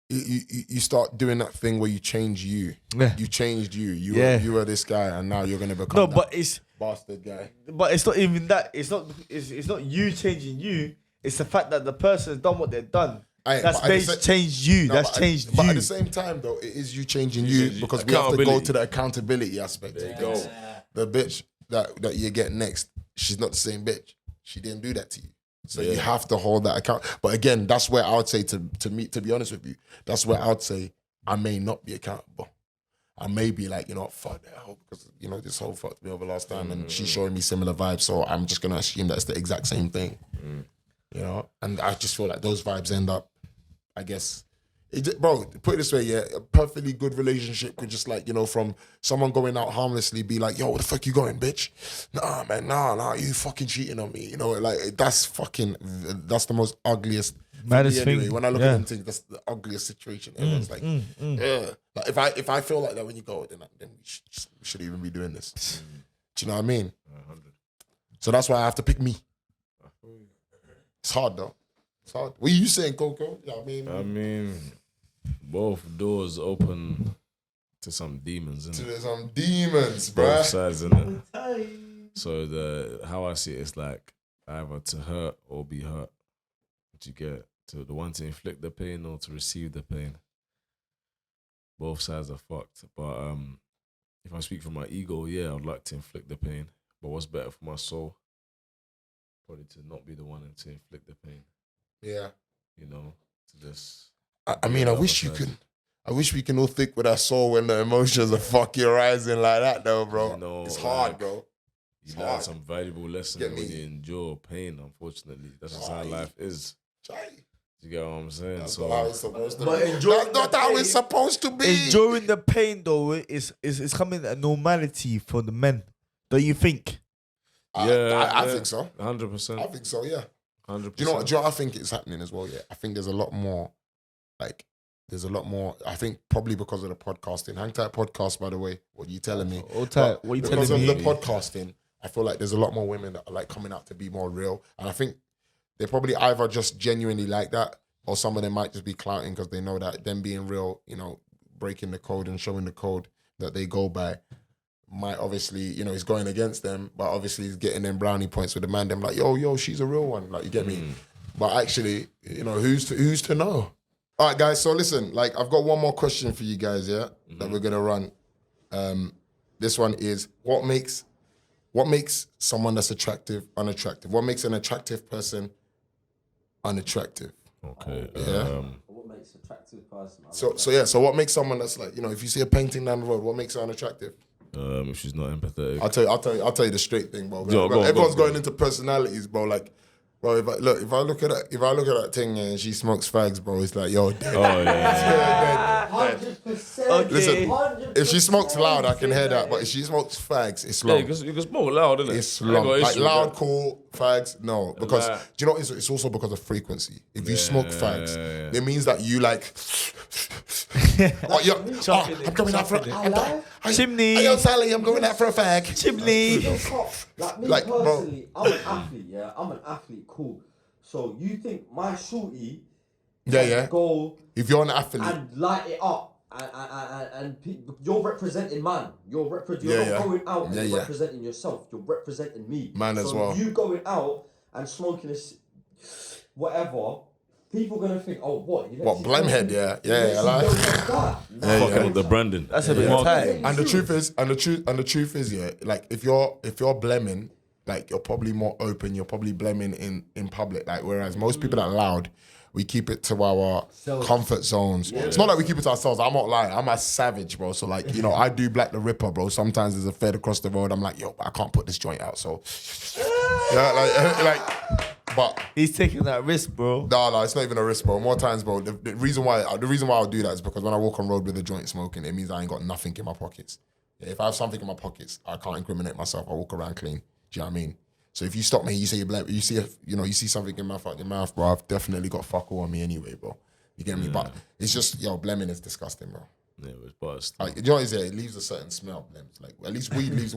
You start doing that thing where you change you. Yeah. You changed you. You were this guy, and now you're gonna become that but it's bastard guy. But it's not even that. It's not you changing you. It's the fact that the person has done what they've done. That's changed you. No, That's but changed you. But at the same time, though, it is you changing you because we have to go to the accountability aspect. There you go. The bitch that you get next, she's not the same bitch. She didn't do that to you. So you have to hold that account. But again, that's where I would say to be honest with you, that's where I would say I may not be accountable. I may be like, you know, fuck that hoe because, you know, this whole fucked me over last time and she's showing me similar vibes. So I'm just going to assume that it's the exact same thing. You know? And I just feel like those vibes end up, I guess, bro, put it this way, a perfectly good relationship could just like, you know, from someone going out harmlessly be like, yo, where the fuck you going, bitch? Nah, man, nah, you fucking cheating on me. You know, like that's the most ugliest. Maddest anyway, thing. when I look at them things, that's the ugliest situation. Everyone's like, yeah. Like if I feel like that when you go, then we should even be doing this. Do you know what I mean? 100. So that's why I have to pick me. It's hard though. It's hard. What are you saying, Koko? You know what I mean, both doors open to some demons, innit? To some demons, bro. Both sides, innit? So how I see it is like either to hurt or be hurt. What you get to the one to inflict the pain or to receive the pain. Both sides are fucked. But if I speak from my ego, yeah, I'd like to inflict the pain. But what's better for my soul? Probably to not be the one and to inflict the pain. Yeah. You know, to just. I mean, I wish we can all think with our soul when the emotions are fucking rising like that, though, bro. You know, it's hard, bro. You learn some valuable lessons when you endure pain, unfortunately. That's just how life is. You get what I'm saying? That's so, not how it's supposed to be. But That's not how it's supposed to be. Enduring the pain though is coming a normality for the men. Don't you think? I think so. 100%. I think so, yeah. 100%. Do you know what I think is happening as well? Yeah, I think there's a lot more. I think probably because of the podcasting. Hang tight podcast, by the way. What you telling me? All tight. What you telling me? Because of the podcasting, I feel like there's a lot more women that are like coming out to be more real, and I think they probably either just genuinely like that, or some of them might just be clouting because they know that them being real, you know, breaking the code and showing the code that they go by, might obviously, you know, he's going against them, but obviously he's getting them brownie points with the man. Them like, yo, she's a real one. Like, you get me? But actually, you know, who's to know? All right, guys. So listen, like, I've got one more question for you guys, yeah, that we're gonna run. This one is what makes someone that's attractive unattractive? What makes an attractive person unattractive? Okay. Yeah. What makes attractive person? So what makes someone that's like, you know, if you see a painting down the road, what makes her unattractive? If she's not empathetic. I'll tell you the straight thing, bro. Go Everyone's on. going into personalities, bro. Like, bro, if I look at that thing and she smokes fags, bro, it's like, yo, dead. Oh yeah. 100%. Okay. Listen, if she smokes loud, I can hear that. But if she smokes fags, it's Yeah, long. because you can smoke loud, innit? It's long. Like loud, cool, fags, no. Because, Like- do you know what? It's also because of frequency. If you smoke fags, it means that you like, I'm going out for a Chimney. Hey, yo, Sally, I'm going out for a fag. Chimney. Like me Like, bro. personally, I'm an athlete, yeah? I'm an athlete, cool. So you think my shorty Yeah. go If you're an athlete, and light it up and you're representing man. You're not going out and you're representing yourself. You're representing me. Man as well. You going out and smoking this whatever, people gonna think, oh, what? Blemhead, like. Fucking with the branding. That's a bit tight. And the truth is, yeah, like if you're blemming, like you're probably more open. You're probably blemming in public. Like whereas most people that are loud, we keep it to our comfort zones. It's not like we keep it to ourselves. I'm not lying. I'm a savage, bro. So like, you know, I do Black the Ripper, bro. Sometimes there's a fed across the road. I'm like, yo, I can't put this joint out. So but he's taking that risk, bro. No, it's not even a risk, bro. More times, bro. The reason why I'll do that is because when I walk on road with a joint smoking, it means I ain't got nothing in my pockets. If I have something in my pockets, I can't incriminate myself. I walk around clean. Do you know what I mean? So if you stop me, you say you see something in my fucking mouth, bro. I've definitely got fuck all on me anyway, bro. You get me? But it's just blemming is disgusting, bro. Yeah, it was bust. Like, you know what it is? It leaves a certain smell. Blems. Like at least weed leaves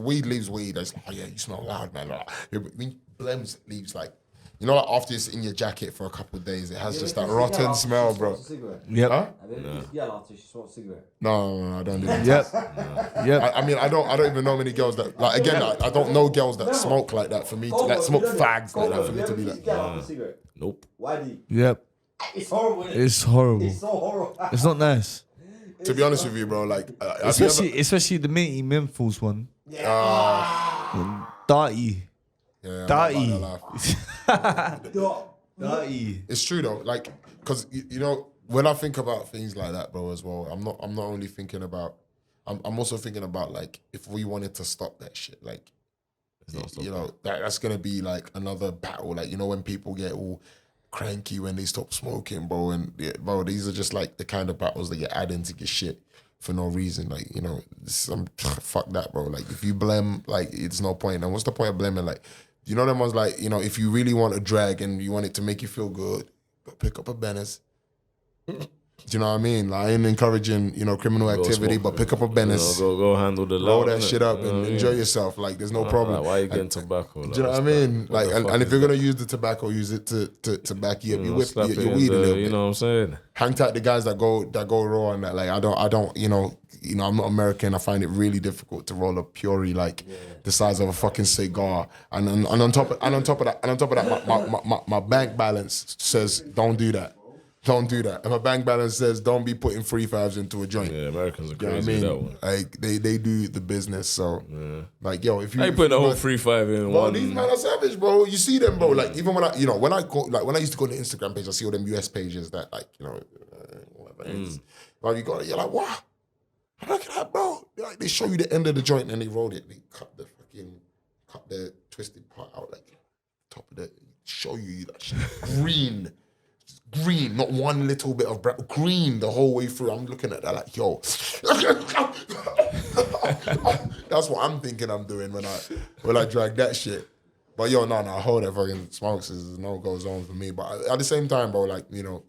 weed. It's like, oh yeah, you smell loud, man. Like, blems leaves like. You know, like after it's in your jacket for a couple of days, it has just that rotten smell, bro. Yep. Huh? After she smokes a cigarette. No, I don't do that. Yep. I mean, I don't even know many girls that like. Again, I don't know girls that smoke like that for me to like smoke fags like that for me to be like. Nope. Why do you? Yep. It's horrible. It's horrible. It's so horrible. It's not nice. To be honest with you, bro, like especially the minty menthols one. Dirty. Yeah, Dirty. It's true though, like, cause you know when I think about things like that, bro, as well. I'm not only thinking about. I'm also thinking about like if we wanted to stop that shit, like, you know, that's gonna be like another battle. Like, you know, when people get all cranky when they stop smoking, bro, and bro, these are just like the kind of battles that you add into your shit for no reason. Like, you know, fuck that, bro. Like, if you blem, like, it's no point. And what's the point of blemming? Like, you know, them ones like, you know, if you really want a drag and you want it to make you feel good, go pick up a Bennis. Do you know what I mean? Like, I ain't encouraging, you know, criminal activity, but pick up a Bennis. Go handle the roll that shit up and enjoy yourself. Like, there's no problem. Why are you getting tobacco? Do you know what I mean? Like, and if you're gonna use the tobacco, use it to back you up. You whip your weed a little bit. You know what I'm saying? Hang tight the guys that go raw on that. Like, I don't, you know, I'm not American. I find it really difficult to roll a Puri like the size of a fucking cigar. And on top of that, my bank balance says don't do that. Don't do that. And my bank balance says don't be putting 3 5s into a joint. Yeah, Americans are crazy. You know what I mean? That one. Like they do the business. So like, yo, if you I put the whole 3 5 in bro, one. these men are savage, bro. You see them, bro. Like, even when I used to go to the Instagram page, I see all them US pages that, like, you know, whatever it is. Like, you got it, you're like, wow. Look at that, bro. Like, they show you the end of the joint and they roll it. They cut the twisted part out, like top of the. Show you that shit. Green, not one little bit of brown. Green the whole way through. I'm looking at that like, yo. That's what I'm thinking I'm doing when I drag that shit. But yo, no, hold that fucking smokes is no-go zone for me. But at the same time, bro, like, you know,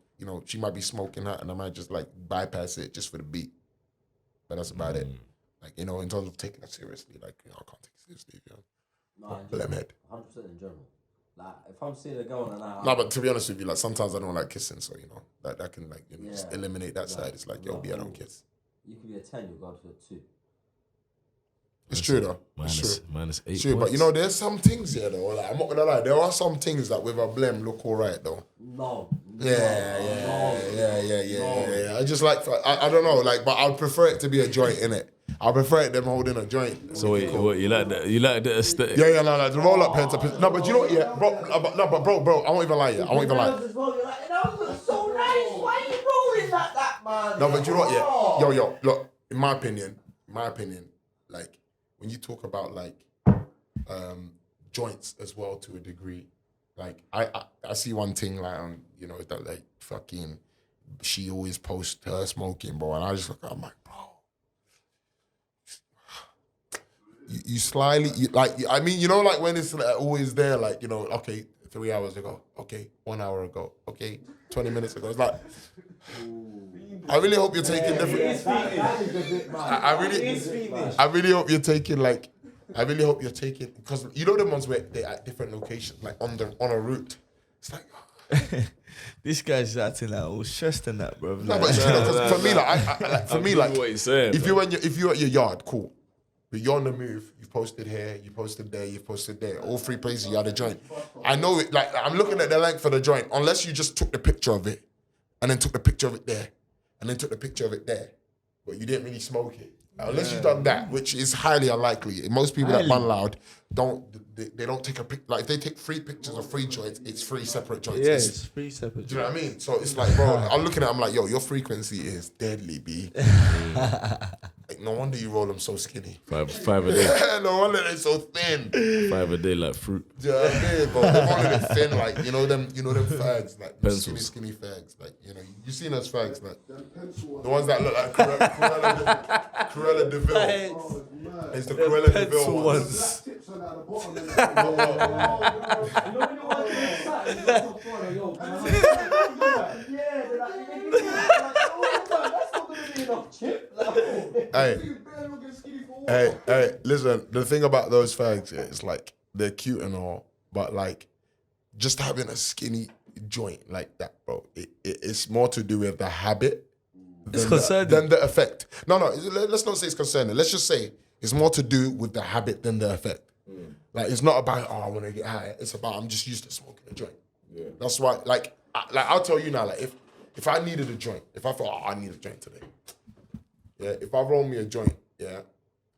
she might be smoking that and I might just like bypass it just for the beat. But that's about it. Like, you know, in terms of taking it seriously, like, you know, I can't take it seriously, you know. No, 100% in general. Like, if I'm seeing a girl and I... No, but to be honest with you, like, sometimes I don't like kissing, so, you know, that can, like, you know, just eliminate that side. It's like, yo, B, I don't kiss. You can be a 10, you'll go to a 2. It's true, though. Minus 8 It's true, but, you know, there's some things here, though. Like, I'm not gonna lie. There are some things that with a blem look all right, though. No. Yeah. I just like, I don't know, like, but I'd prefer it to be a joint, innit? I prefer it them holding a joint. So wait, what, you like the aesthetic? Yeah, no, the roll up pens. No, but you know what? Yeah, bro, I won't even lie. I won't even lie. That was so nice. Why are you rolling like that, man? No, but you know what? Yeah, yo, look. In my opinion, like when you talk about like joints as well to a degree, like I see one thing like you know, that like fucking she always posts her smoking, bro, and I just look, I'm like, bro. You slyly, I mean, you know, like when it's like always there, like, you know, okay, 3 hours ago, okay, 1 hour ago, okay, 20 minutes ago. It's like, I really hope you're taking different. I really hope you're taking like. I really hope you're taking because you know the ones where they're at different locations, like on a route. It's like. This guy's acting like all stressed in that, bro. No, but for me, what he's saying, if you're at your yard, cool. But you're on the move. You posted here, you posted there, you posted there. All three places you had a joint. I know it. Like I'm looking at the length of the joint. Unless you just took the picture of it, and then took the picture of it there, and then took the picture of it there, but you didn't really smoke it. Unless you've done that, which is highly unlikely. Most people that bun loud they don't take a pic. Like if they take 3 pictures of 3 joints, it's 3 separate joints. Yeah, it's 3 separate. Do you know what I mean? So it's like, bro, I'm looking at it, I'm like, yo, your frequency is deadly, B. Like, no wonder you roll them so skinny. 5 a day. No wonder they're so thin. 5 a day like fruit. Do you know what I mean, bro? They're rolling it thin, like, you know them fags, like Pencils. skinny fags. Like, you know, you seen those fags, like the ones that look like Cruella de Vil. It's the Cruella de Vil ones. Hey, listen, the thing about those fags, yeah, it's like they're cute and all, but like just having a skinny joint like that, bro, it's more to do with the habit than the effect. No, let's not say it's concerning. Let's just say it's more to do with the habit than the effect. Like it's not about I want to get high. It's about I'm just used to smoking a joint. Yeah. That's why, like I'll tell you now, like if I needed a joint, if I thought I need a joint today, yeah, if I roll me a joint, yeah,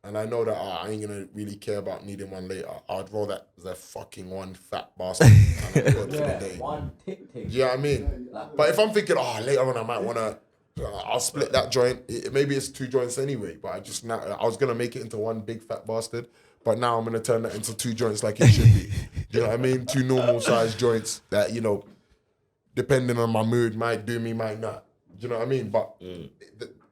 and I know that I ain't gonna really care about needing one later, I'd roll that as a fucking one fat bastard and I'm good for the day. One tick. Do you know what I mean? But if I'm thinking, later on I might wanna, I'll split that joint. Maybe it's 2 joints anyway, but I was gonna make it into one big fat bastard. But now I'm gonna turn that into 2 joints like it should be. Do you know what I mean? 2 normal sized joints that, you know, depending on my mood, might do me, might not. Do you know what I mean? But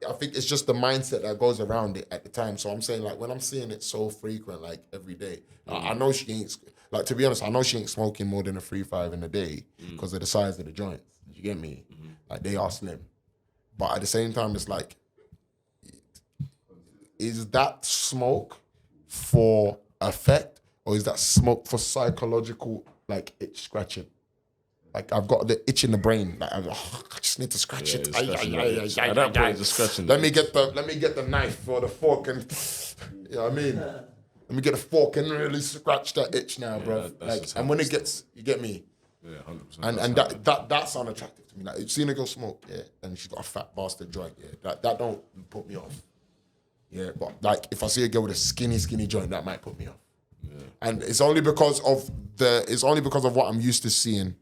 I think it's just the mindset that goes around it at the time. So I'm saying, like, when I'm seeing it so frequent, like every day, I know she ain't, like, to be honest, I know she ain't smoking more than a 3-5 in a day because of the size of the joints. You get me? Like, they are slim. But at the same time, it's like, is that smoke for effect, or is that smoke for psychological, like, itch scratching? Like, I've got the itch in the brain. Like, I just need to scratch it. At that point, just scratching. Let me get the knife or the fork and, you know what I mean? Let me get a fork and really scratch that itch now, bro. Like, and when it gets, you get me? Yeah, 100%. And that's unattractive to me. Like, you've seen a girl smoke, yeah, and she's got a fat bastard joint, yeah. That don't put me off. Yeah, but like if I see a girl with a skinny joint, that might put me off. Yeah. And it's only because of what I'm used to seeing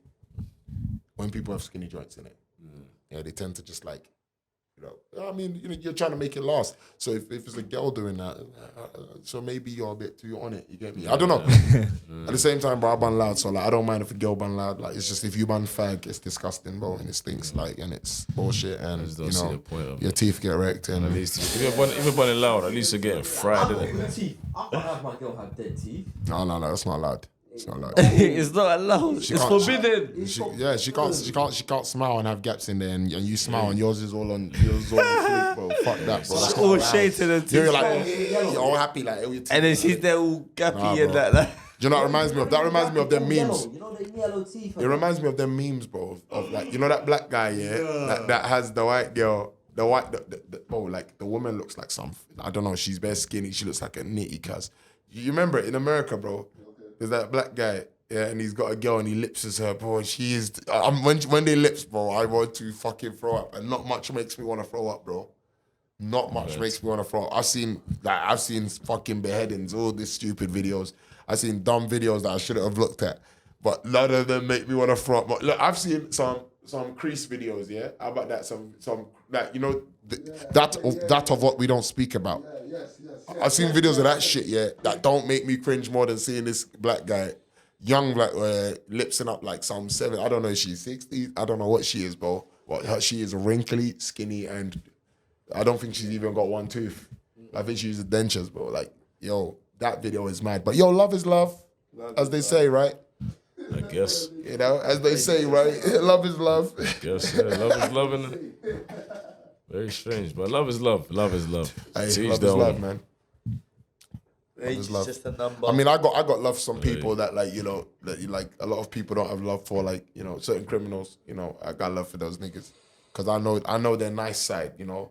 when people have skinny joints in it. Yeah, they tend to just like, you know, I mean, you know, you're trying to make it last. So if it's a girl doing that, so maybe you're a bit too on it. You get me? I don't know. At the same time, bro, I bun loud, so like I don't mind if a girl bun loud. Like it's just if you bun fag, it's disgusting, bro, and it stinks like, and it's bullshit, and you know, your teeth get wrecked, and at least if you're bunning loud, at least you're getting fried, isn't it? I can't have my girl have dead teeth. No, that's not loud. It's not allowed. It's not allowed. It's forbidden. She can't smile and have gaps in there, and you smile and yours is all on fleek, bro. Fuck that, bro. It's all shade to the teeth. You're like, you're all happy, like, and then she's there all gappy and that. Do you know what reminds me of? That reminds me of them memes. You know the yellow teeth. It reminds me of them memes, bro. Of like, you know that black guy, yeah, that has the white girl. Bro, like the woman looks like some, I don't know, she's very skinny. She looks like a nitty cuz. You remember it in America, bro? There's that black guy, yeah, and he's got a girl and he lipses her, bro. And she is, when they lips, bro, I want to fucking throw up. And not much makes me want to throw up, bro. Not much makes me want to throw up. I've seen fucking beheadings, all these stupid videos. I've seen dumb videos that I shouldn't have looked at. But none of them make me want to throw up. But look, I've seen some crease videos, yeah? How about that? Some like, you know, that of what we don't speak about. Yes. I've seen videos of that shit, yeah, that don't make me cringe more than seeing this black guy, young black, lipsing up like some 7, I don't know if she's 60, I don't know what she is, bro. But she is wrinkly, skinny, and I don't think she's even got one tooth. I think she uses dentures, bro. Like, yo, that video is mad. But yo, love is love, as they say, right? I guess. You know, as they say, right? Love is love. Guess, yeah. Love is love, innit? Very strange, but love is love. Love is love. Hey, To each love their is love, own. man. Age is is love. just a number. I mean, I got love for some people that like, you know, that you like. A lot of people don't have love for, like, you know, certain criminals. You know, I got love for those niggas because I know their nice side. You know,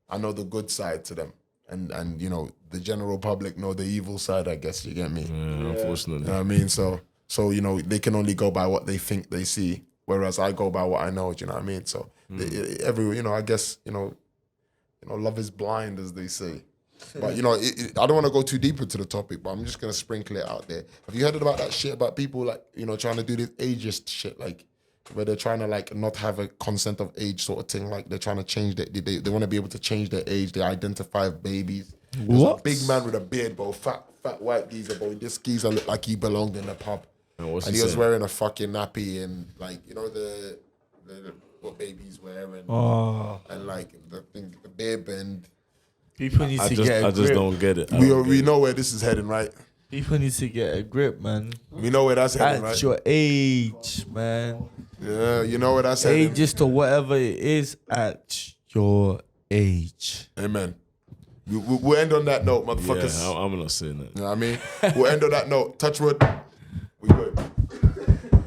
I know the good side to them, and you know, the general public know the evil side. I guess you get me. Unfortunately, you know what I mean. So you know, they can only go by what they think they see, whereas I go by what I know. Do you know what I mean? So you know, I guess you know, love is blind, as they say. But, you know, I don't want to go too deep into the topic, but I'm just going to sprinkle it out there. Have you heard about that shit about people, like, you know, trying to do this ageist shit, like, where they're trying to, like, not have a consent of age sort of thing? Like, they're trying to change they want to be able to change their age. They identify babies. There's a big man with a beard, bro. Fat white geezer, bro. This geezer looked like he belonged in the pub. And he was wearing a fucking nappy and, like, you know, the what babies wear and like, the bib and... People need to get a grip. I just don't get it. We know where this is heading, right? People need to get a grip, man. We know where that's heading, right? At your age, man. Yeah, you know where that's heading. Ageist or whatever it is at your age. Amen. We'll end on that note, motherfuckers. Yeah, I'm not saying that. You know what I mean? We'll end on that note. Touch wood. We good.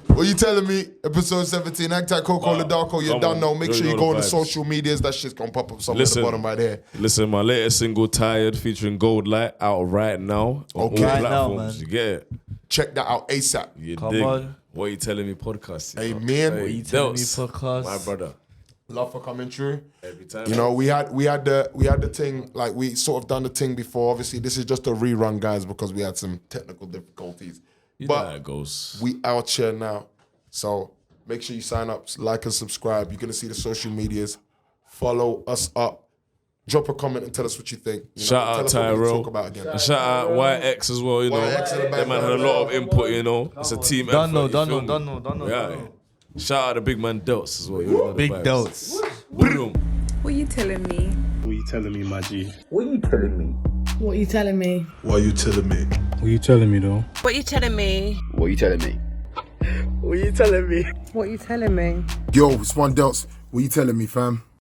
What you telling me? Episode 17. Hashtag Koko Le Darko. You don't know. Make sure you go on the social medias. That shit's gonna pop up somewhere at the bottom right here. Listen, my latest single, Tired, featuring Gold Light, out right now on all platforms. You get it? Check that out ASAP. You Come dig? on. What you telling me podcast? Amen. What you telling me podcast? My brother. Love for coming through. Every time. You know, we had the thing, like we sort of done the thing before. Obviously, this is just a rerun, guys, because we had some technical difficulties. You but know how it goes. We out here now. So make sure you sign up, like and subscribe. You're gonna see the social medias. Follow us up. Drop a comment and tell us what you think. You know, shout out Tyrell. And shout out YX as well, you know. That man had a lot of input, you know. It's a team effort. Don't know. Yeah. Shout out the big man Delts as well. You know big Delts. Boom. What you telling me? What you telling me, my G? What you telling me? What you telling me? Why you telling me? What you telling me, though? What you telling me? What you telling me? What you telling me? What you telling me? Yo, it's one Delts. What you telling me, fam?